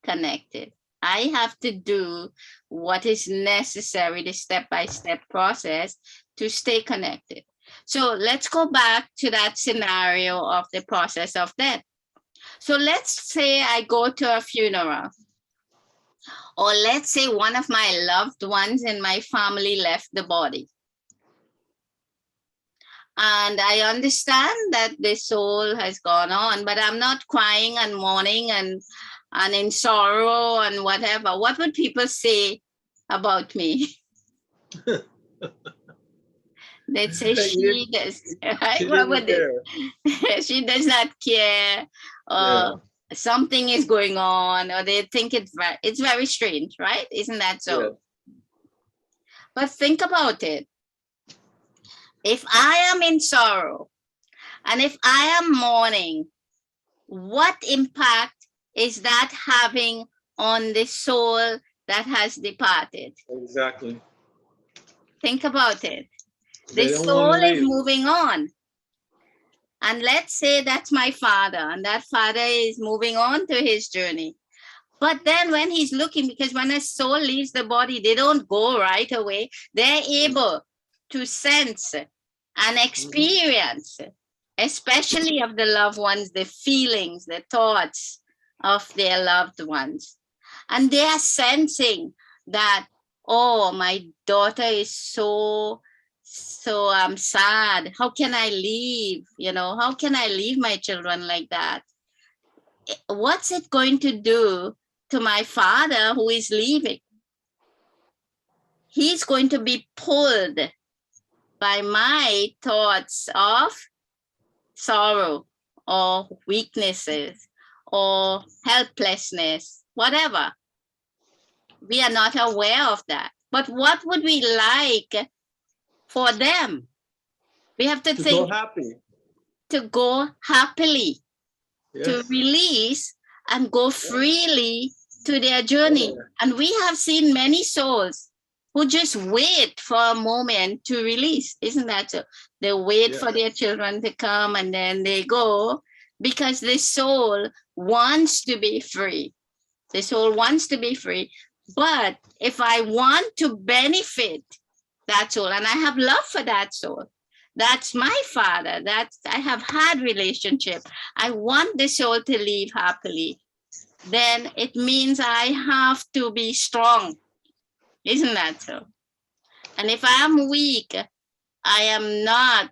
A: connected. I have to do what is necessary, the step-by-step process to stay connected. So let's go back to that scenario of the process of death. So let's say I go to a funeral, or let's say one of my loved ones in my family left the body. And I understand that the soul has gone on, but I'm not crying and mourning and in sorrow and whatever. What would people say about me? They'd say she does, right? What would they? She does not care, or something is going on, or they think it's very strange, right? Isn't that so? Yeah. But think about it. If I am in sorrow and if I am mourning, what impact is that having on the soul that has departed?
C: Exactly.
A: Think about it. The soul is moving on. And let's say that's my father, and that father is moving on to his journey. But then when he's looking, because when a soul leaves the body, they don't go right away. They're able to sense and experience, especially of the loved ones, the feelings, the thoughts of their loved ones. And they are sensing that, oh, my daughter is so I'm sad. How can I leave? You know, how can I leave my children like that? What's it going to do to my father who is leaving? He's going to be pulled by my thoughts of sorrow or weaknesses or helplessness, whatever. We are not aware of that. But what would we like for them? We have to think
C: go happy.
A: To go happily. to
C: Yes.
A: release and go freely to their journey.
C: Yeah.
A: And we have seen many souls who just wait for a moment to release. Isn't that so? They wait
C: Yeah.
A: for their children to come and then they go because the soul wants to be free. The soul wants to be free. But if I want to benefit that soul, and I have love for that soul, that's my father, that's I have had relationship, I want the soul to live happily, then it means I have to be strong. Isn't that so? And if I am weak, I am not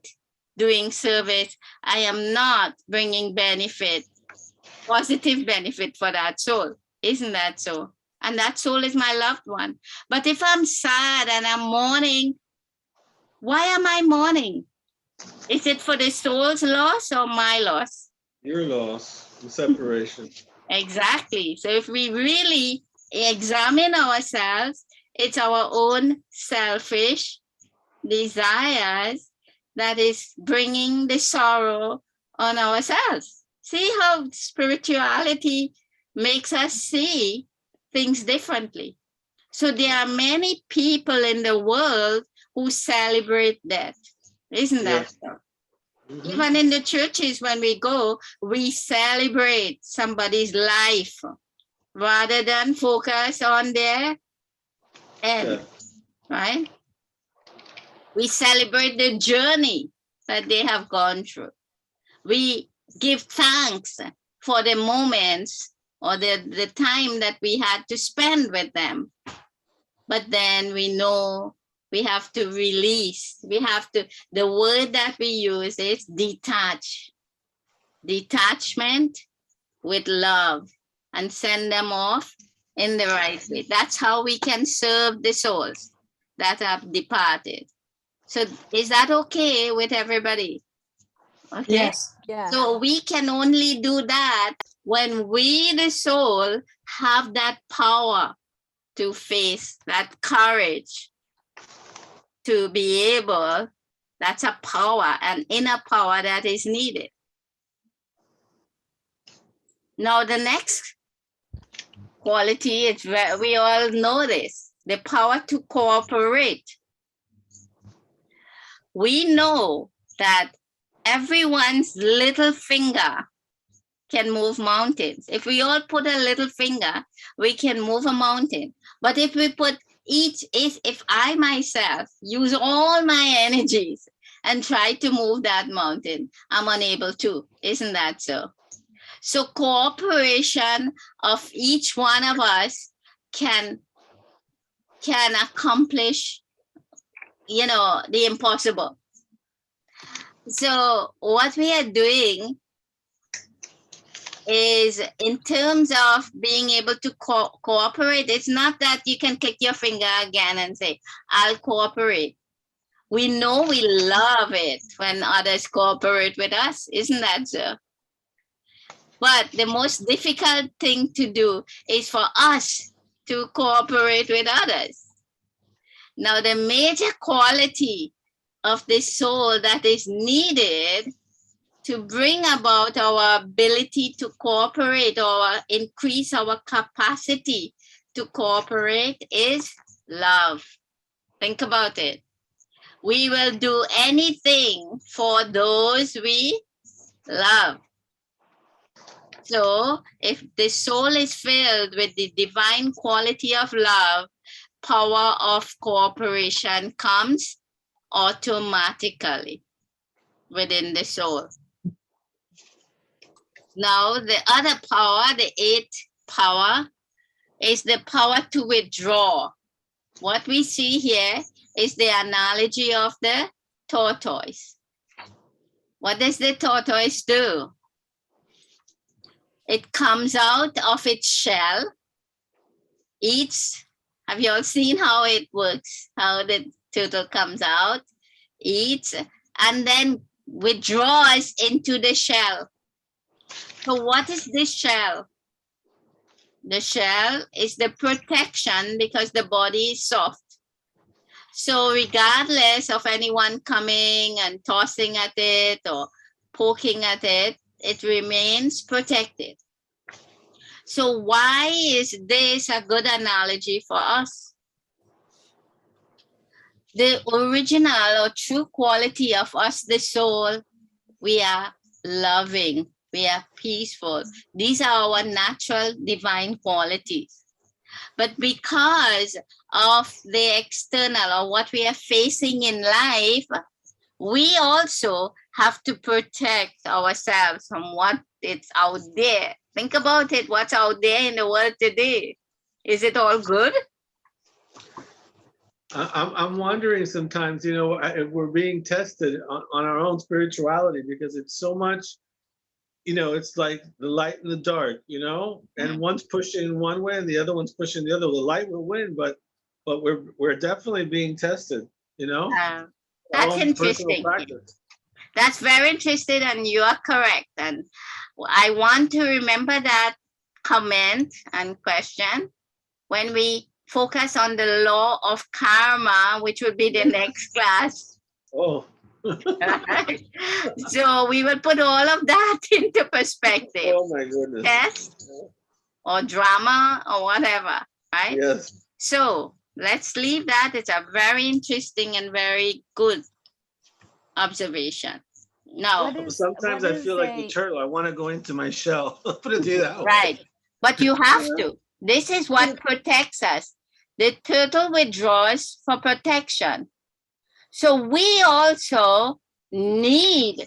A: doing service, I am not bringing benefit, positive benefit for that soul. Isn't that so? And that soul is my loved one. But if I'm sad and I'm mourning, why am I mourning? Is it for the soul's loss or my loss?
C: Your loss, the separation.
A: Exactly. So if we really examine ourselves, it's our own selfish desires that is bringing the sorrow on ourselves. See how spirituality makes us see things differently. So there are many people in the world who celebrate death. Isn't that
C: Yes.
A: so?
C: Mhm.
A: Even in the churches, when we go, we celebrate somebody's life rather than focus on their end,
C: Yeah.
A: right? We celebrate the journey that they have gone through. We give thanks for the moments or the time that we had to spend with them. But then we know we have to release. We have to, the word that we use is detach. Detachment with love and send them off in the right way. That's how we can serve the souls that have departed. So is that okay with everybody? Okay.
D: Yes.
B: Yes.
A: So we can only do that when we, the soul, have that power to face, that courage to be able, that's a power, an inner power that is needed. Now, the next quality is where we all know this, the power to cooperate. We know that everyone's little finger can move mountains. If we all put a little finger, we can move a mountain. But if we put if I myself use all my energies and try to move that mountain, I'm unable to. Isn't that so? So cooperation of each one of us can accomplish, the impossible. So what we are doing is, in terms of being able to cooperate, it's not that you can click your finger again and say, I'll cooperate. We know we love it when others cooperate with us. Isn't that so? But the most difficult thing to do is for us to cooperate with others. Now, the major quality of the soul that is needed to bring about our ability to cooperate or increase our capacity to cooperate is love. Think about it. We will do anything for those we love. So if the soul is filled with the divine quality of love, power of cooperation comes automatically within the soul. Now, the other power, the eighth power, is the power to withdraw. What we see here is the analogy of the tortoise. What does the tortoise do? It comes out of its shell, eats. Have you all seen how it works? How the turtle comes out, eats, and then withdraws into the shell. So what is this shell? The shell is the protection because the body is soft. So regardless of anyone coming and tossing at it or poking at it, it remains protected. So why is this a good analogy for us? The original or true quality of us, the soul, we are loving, we are peaceful. These are our natural divine qualities. But because of the external or what we are facing in life, we also have to protect ourselves from what is out there. Think about it, what's out there in the world today. Is it all good?
C: I'm wondering sometimes, you know, if we're being tested on our own spirituality, because it's so much, you know, it's like the light and the dark, you know, and one's pushing one way and the other one's pushing the other. The light will win, but we're definitely being tested, you know, our
A: That's
C: own personal
A: interesting.
C: practice.
A: That's very interesting, and you are correct. And I want to remember that comment and question when we focus on the law of karma, which will be the next class.
C: Oh,
A: Right? So we will put all of that into perspective.
C: oh my goodness.
A: Test or drama or whatever, right?
C: Yes.
A: So let's leave that. It's a very interesting and very good observation. Now,
C: Sometimes I feel like the turtle. I want to go into my shell. Put it that way.
A: right, but you have to. This is what protects us. The turtle withdraws for protection. So we also need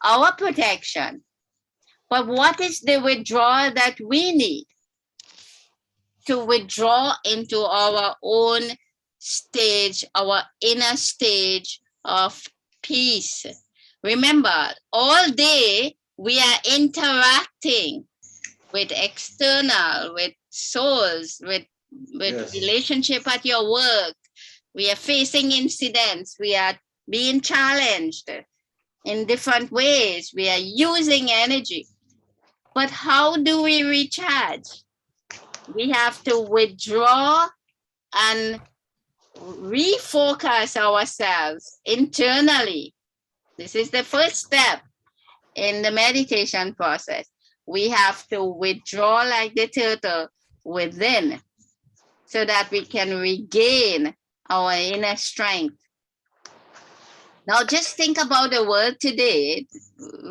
A: our protection. But what is the withdrawal that we need? To withdraw into our own stage, our inner stage of peace. Remember, all day we are interacting with external, with souls, with
C: Yes.
A: relationship at your work. We are facing incidents. We are being challenged in different ways. We are using energy. But how do we recharge? We have to withdraw and refocus ourselves internally. This is the first step in the meditation process. We have to withdraw like the turtle within so that we can regain our inner strength. Now just think about the world today.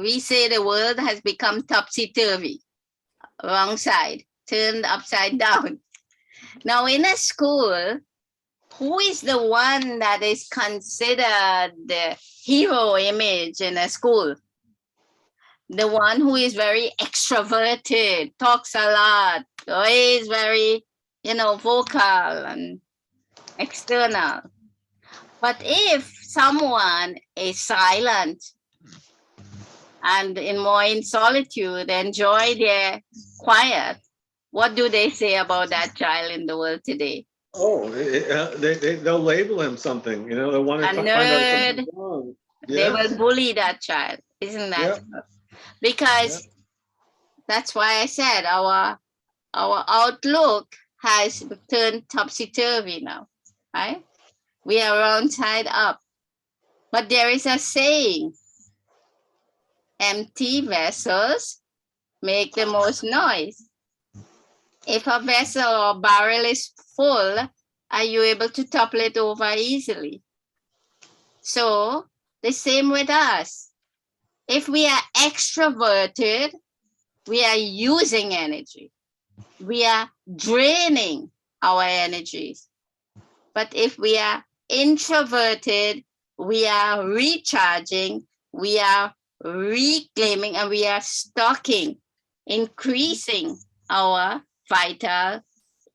A: We say the world has become topsy-turvy, wrong side, turned upside down. Now in a school, who is the one that is considered the hero image in a school? The one who is very extroverted, talks a lot, or is very, vocal and external. But if someone is silent and in solitude, enjoy their quiet, what do they say about that child in the world today?
C: Oh, they'll label him something, you know, they want to
A: A
C: find out
A: nerd.
C: something wrong.
A: They
C: Yes.
A: will bully that child. Isn't that?
C: Yep.
A: Because that's why I said our outlook has turned topsy-turvy now, right? We are round side up. But there is a saying, empty vessels make the most noise. If a vessel or barrel is full, are you able to topple it over easily? So the same with us. If we are extroverted, we are using energy. We are draining our energies. But if we are introverted, we are recharging, we are reclaiming, and we are stocking, increasing our vital,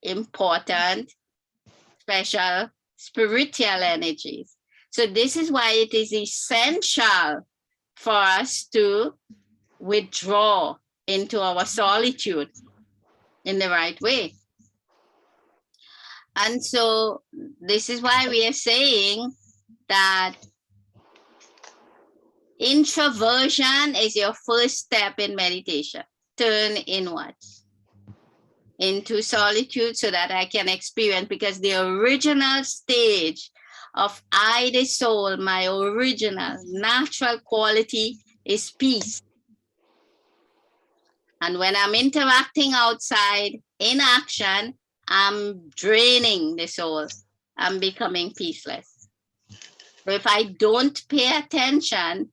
A: important, special, spiritual energies. So this is why it is essential for us to withdraw into our solitude in the right way. And so this is why we are saying that introversion is your first step in meditation. Turn inwards into solitude so that I can experience, because the original stage of I, the soul, my original natural quality is peace. And when I'm interacting outside in action, I'm draining the soul. I'm becoming peaceless. So if I don't pay attention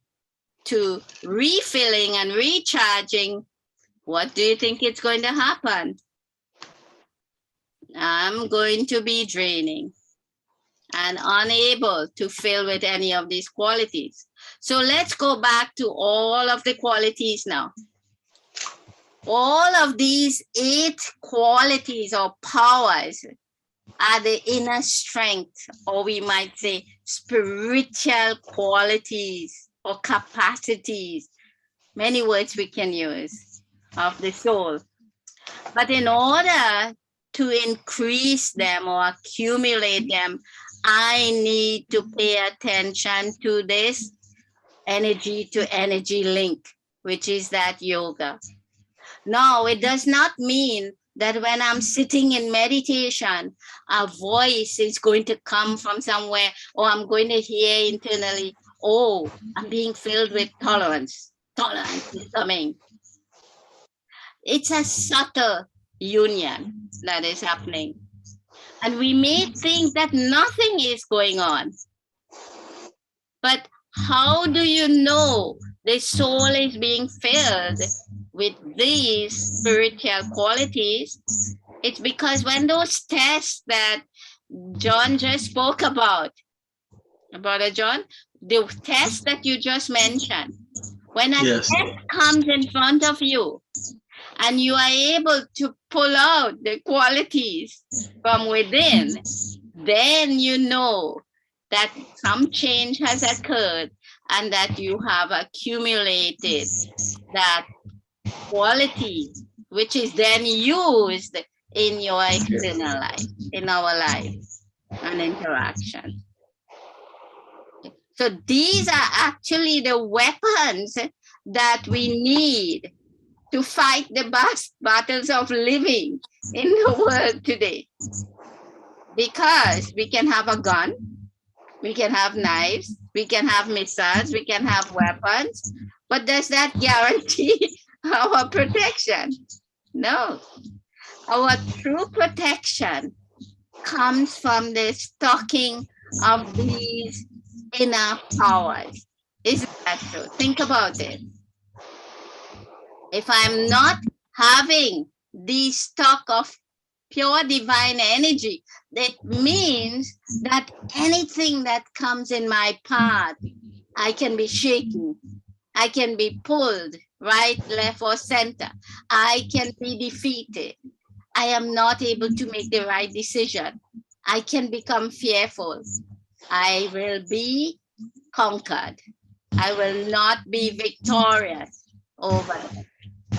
A: to refilling and recharging, what do you think is going to happen? I'm going to be draining and unable to fill with any of these qualities. So let's go back to all of the qualities now. All of these 8 qualities or powers are the inner strength, or we might say spiritual qualities or capacities. Many words we can use of the soul. But in order to increase them or accumulate them, I need to pay attention to this energy to energy link, which is that yoga. No, it does not mean that when I'm sitting in meditation, a voice is going to come from somewhere, or I'm going to hear internally, oh, I'm being filled with tolerance. Tolerance is coming. It's a subtle union that is happening. And we may think that nothing is going on. But how do you know the soul is being filled with these spiritual qualities? It's because when those tests that John just spoke about, Brother John, the test that you just mentioned, when a
C: Yes.
A: test comes in front of you and you are able to pull out the qualities from within, then you know that some change has occurred and that you have accumulated that quality, which is then used in your external life, in our life and interaction. So these are actually the weapons that we need to fight the battles of living in the world today. Because we can have a gun, we can have knives, we can have missiles, we can have weapons, but does that guarantee our protection? No. Our true protection comes from the stocking of these inner powers. Isn't that true? Think about it. If I'm not having the stock of pure divine energy, that means that anything that comes in my path, I can be shaken. I can be pulled right, left, or center. I can be defeated. I am not able to make the right decision. I can become fearful. I will be conquered. I will not be victorious over it.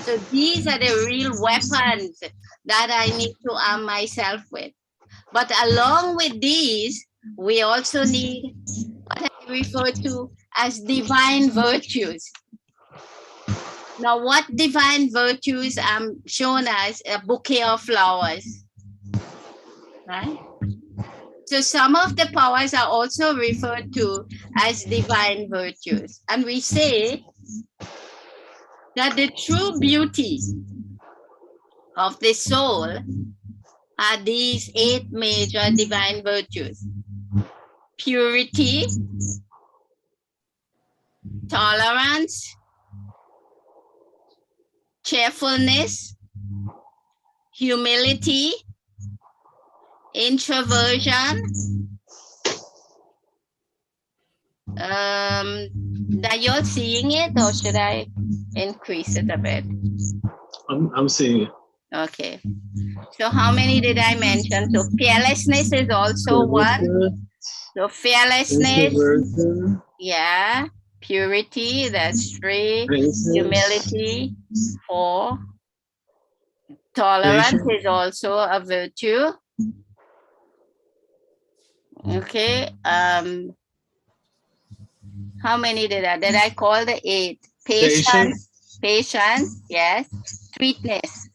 A: So these are the real weapons that I need to arm myself with. But along with these, we also need what I refer to as divine virtues. Now, what divine virtues I'm shown as a bouquet of flowers, right? So some of the powers are also referred to as divine virtues. And we say that the true beauty of the soul are these 8 major divine virtues: purity, tolerance, cheerfulness, humility, introversion. Are you all seeing it, or should I increase it a bit?
C: I'm seeing it.
A: Okay. So how many did I mention? So fearlessness is also one. So fearlessness, yeah. Purity, that's 3. Humility, 4. Tolerance is also a virtue. Okay. How many did I call the 8? Patience, yes. Sweetness.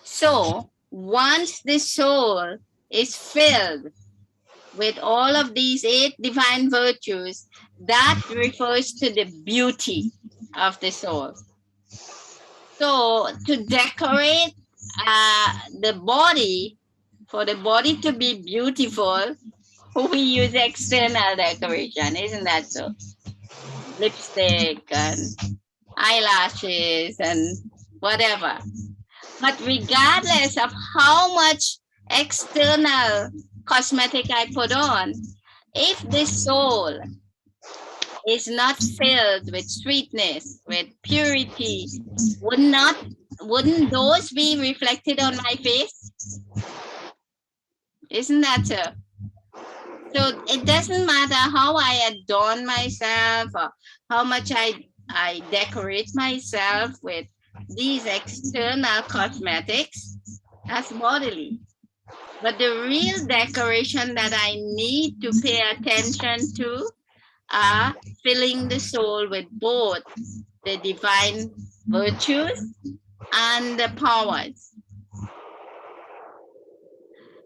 A: So once the soul is filled with all of these 8 divine virtues, that refers to the beauty of the soul. So to decorate the body, for the body to be beautiful, we use external decoration, isn't that so? Lipstick and eyelashes and whatever. But regardless of how much external cosmetic I put on, if the soul is not filled with sweetness, with purity, wouldn't those be reflected on my face? Isn't that so? So it doesn't matter how I adorn myself or how much I decorate myself with these external cosmetics, that's bodily. But the real decoration that I need to pay attention to are filling the soul with both the divine virtues and the powers.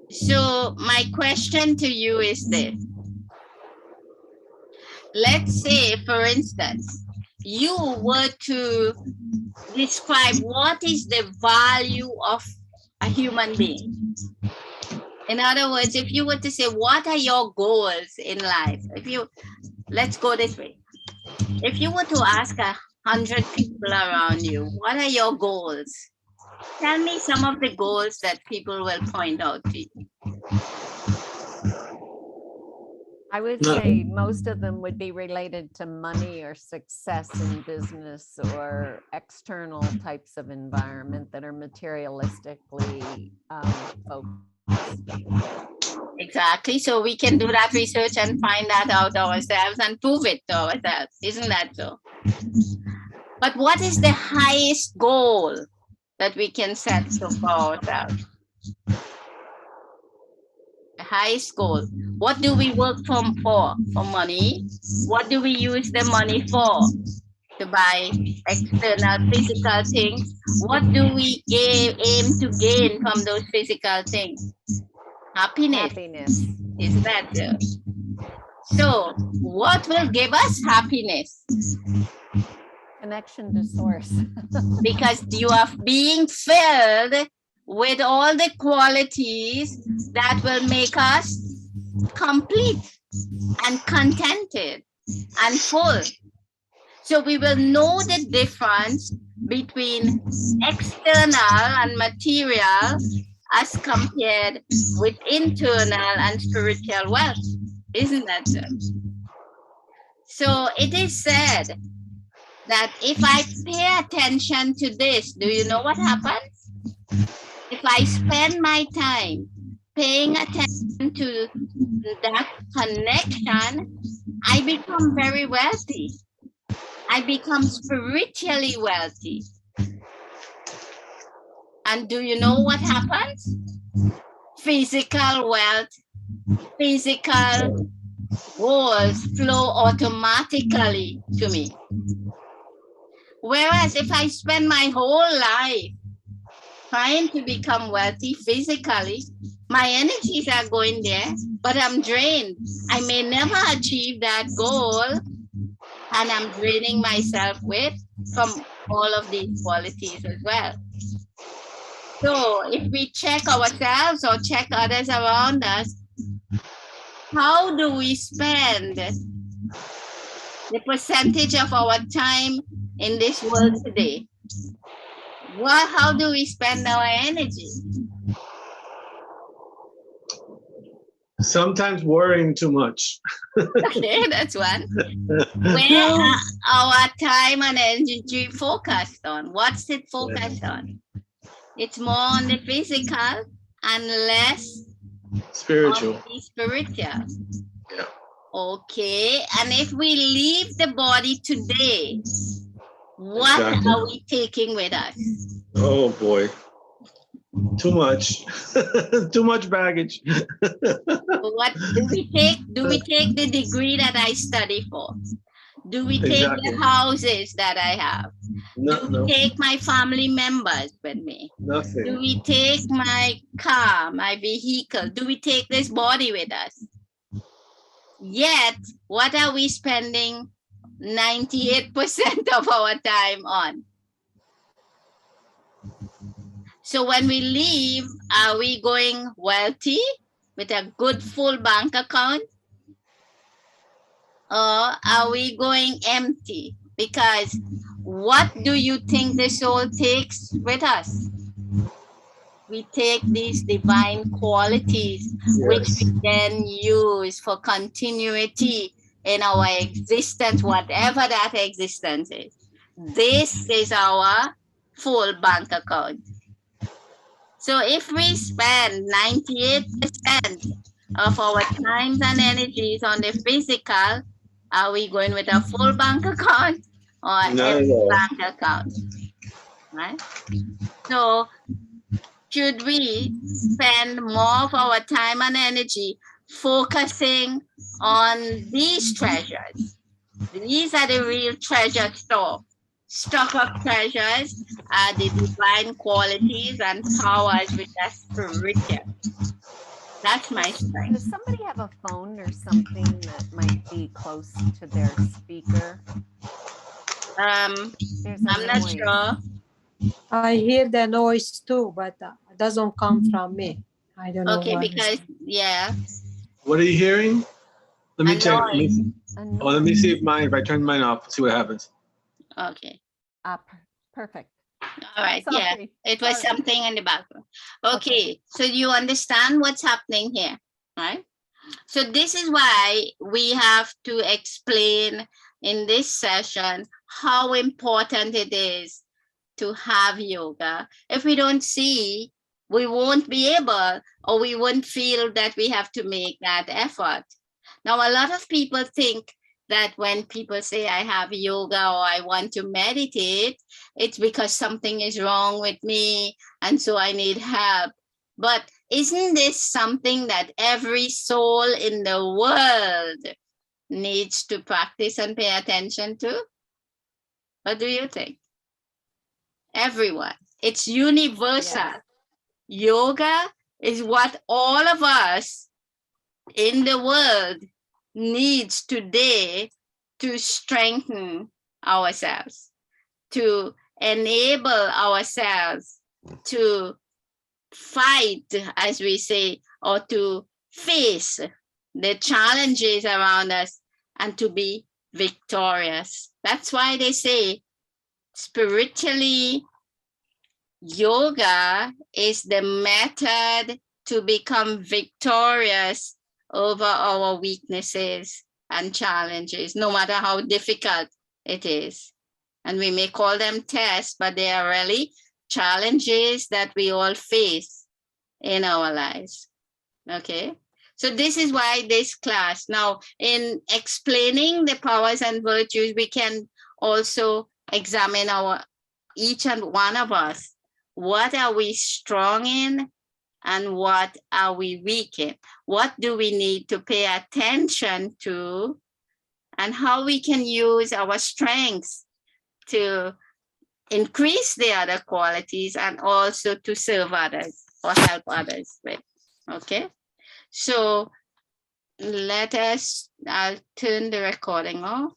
A: So my question to you is this. Let's say, for instance, you were to describe what is the value of a human being. In other words, if you were to say, what are your goals in life? Let's go this way. If you were to ask 100 people around you, what are your goals? Tell me some of the goals that people will point out to you.
B: I would say most of them would be related to money or success in business or external types of environment that are materialistically focused.
A: Exactly. So we can do that research and find that out ourselves and prove it to ourselves. Isn't that so? But what is the highest goal that we can set for ourselves? The highest goal. What do we work for? For money? What do we use the money for? To buy external physical things. What do we aim to gain from those physical things? Happiness. Is that so? So, what will give us happiness?
B: Connection to source.
A: Because you are being filled with all the qualities that will make us complete and contented and full. So we will know the difference between external and material as compared with internal and spiritual wealth. Isn't that so? So it is said that if I pay attention to this, do you know what happens? If I spend my time paying attention to that connection, I become very wealthy. I become spiritually wealthy. And do you know what happens? Physical wealth, physical goals flow automatically to me. Whereas if I spend my whole life trying to become wealthy physically, my energies are going there, but I'm drained. I may never achieve that goal, and I'm draining myself from all of these qualities as well. So if we check ourselves or check others around us, how do we spend the percentage of our time in this world today? How do we spend our energy?
C: Sometimes worrying too much.
A: Okay, that's one. Where are our time and energy focused on? What's it focused on? It's more on the physical and less
C: spiritual.
A: on the spiritual.
C: Yeah.
A: Okay, and if we leave the body today, what are we taking with us?
C: Oh boy. Too much. Too much baggage.
A: What do we take? Do we take the degree that I study for? Do we take the houses that I have? Do we take my family members with me?
C: Nothing.
A: Do we take my car, my vehicle? Do we take this body with us? Yet, what are we spending 98% of our time on? So when we leave, are we going wealthy with a good full bank account? Or are we going empty? Because what do you think the soul takes with us? We take these divine qualities, which we
C: Yes.
A: then use for continuity in our existence, whatever that existence is. This is our full bank account. So if we spend 98% of our times and energies on the physical, are we going with a full bank account or
C: Not at
A: empty
C: all.
A: bank account? Right? So should we spend more of our time and energy focusing on these treasures? These are the real treasure store. Stock of treasures are the divine qualities and powers which are spiritual. That's my strength.
B: Does somebody have a phone or something that might be close to their speaker? There's a
A: I'm not
B: noise.
A: sure.
D: I hear the noise too, but it doesn't come from me. I don't know
A: Okay,
D: why.
A: because yeah,
C: What are you hearing? Let me
A: a
C: check.
A: noise.
C: Oh, let me see if mine. If I turn mine off, see what happens.
A: Okay.
B: Perfect.
A: All right. Yeah,
B: Sorry.
A: it was
B: Sorry.
A: something in the background. Okay, so you understand what's happening here, right? So this is why we have to explain in this session how important it is to have yoga. If we don't see, we won't be able, or we won't feel that we have to make that effort. Now, a lot of people think that when people say I have yoga or I want to meditate, it's because something is wrong with me and so I need help. But isn't this something that every soul in the world needs to practice and pay attention to? What do you think? Everyone. It's universal.
B: Yes.
A: Yoga is what all of us in the world needs today to strengthen ourselves, to enable ourselves to fight, as we say, or to face the challenges around us and to be victorious. That's why they say spiritually, yoga is the method to become victorious over our weaknesses and challenges, no matter how difficult it is. And we may call them tests, but they are really challenges that we all face in our lives. Okay. So this is why this class. Now, in explaining the powers and virtues, we can also examine each and one of us. What are we strong in and what are we weak in? What do we need to pay attention to and how we can use our strengths to increase the other qualities and also to serve others or help others with. Okay, so I'll turn the recording off.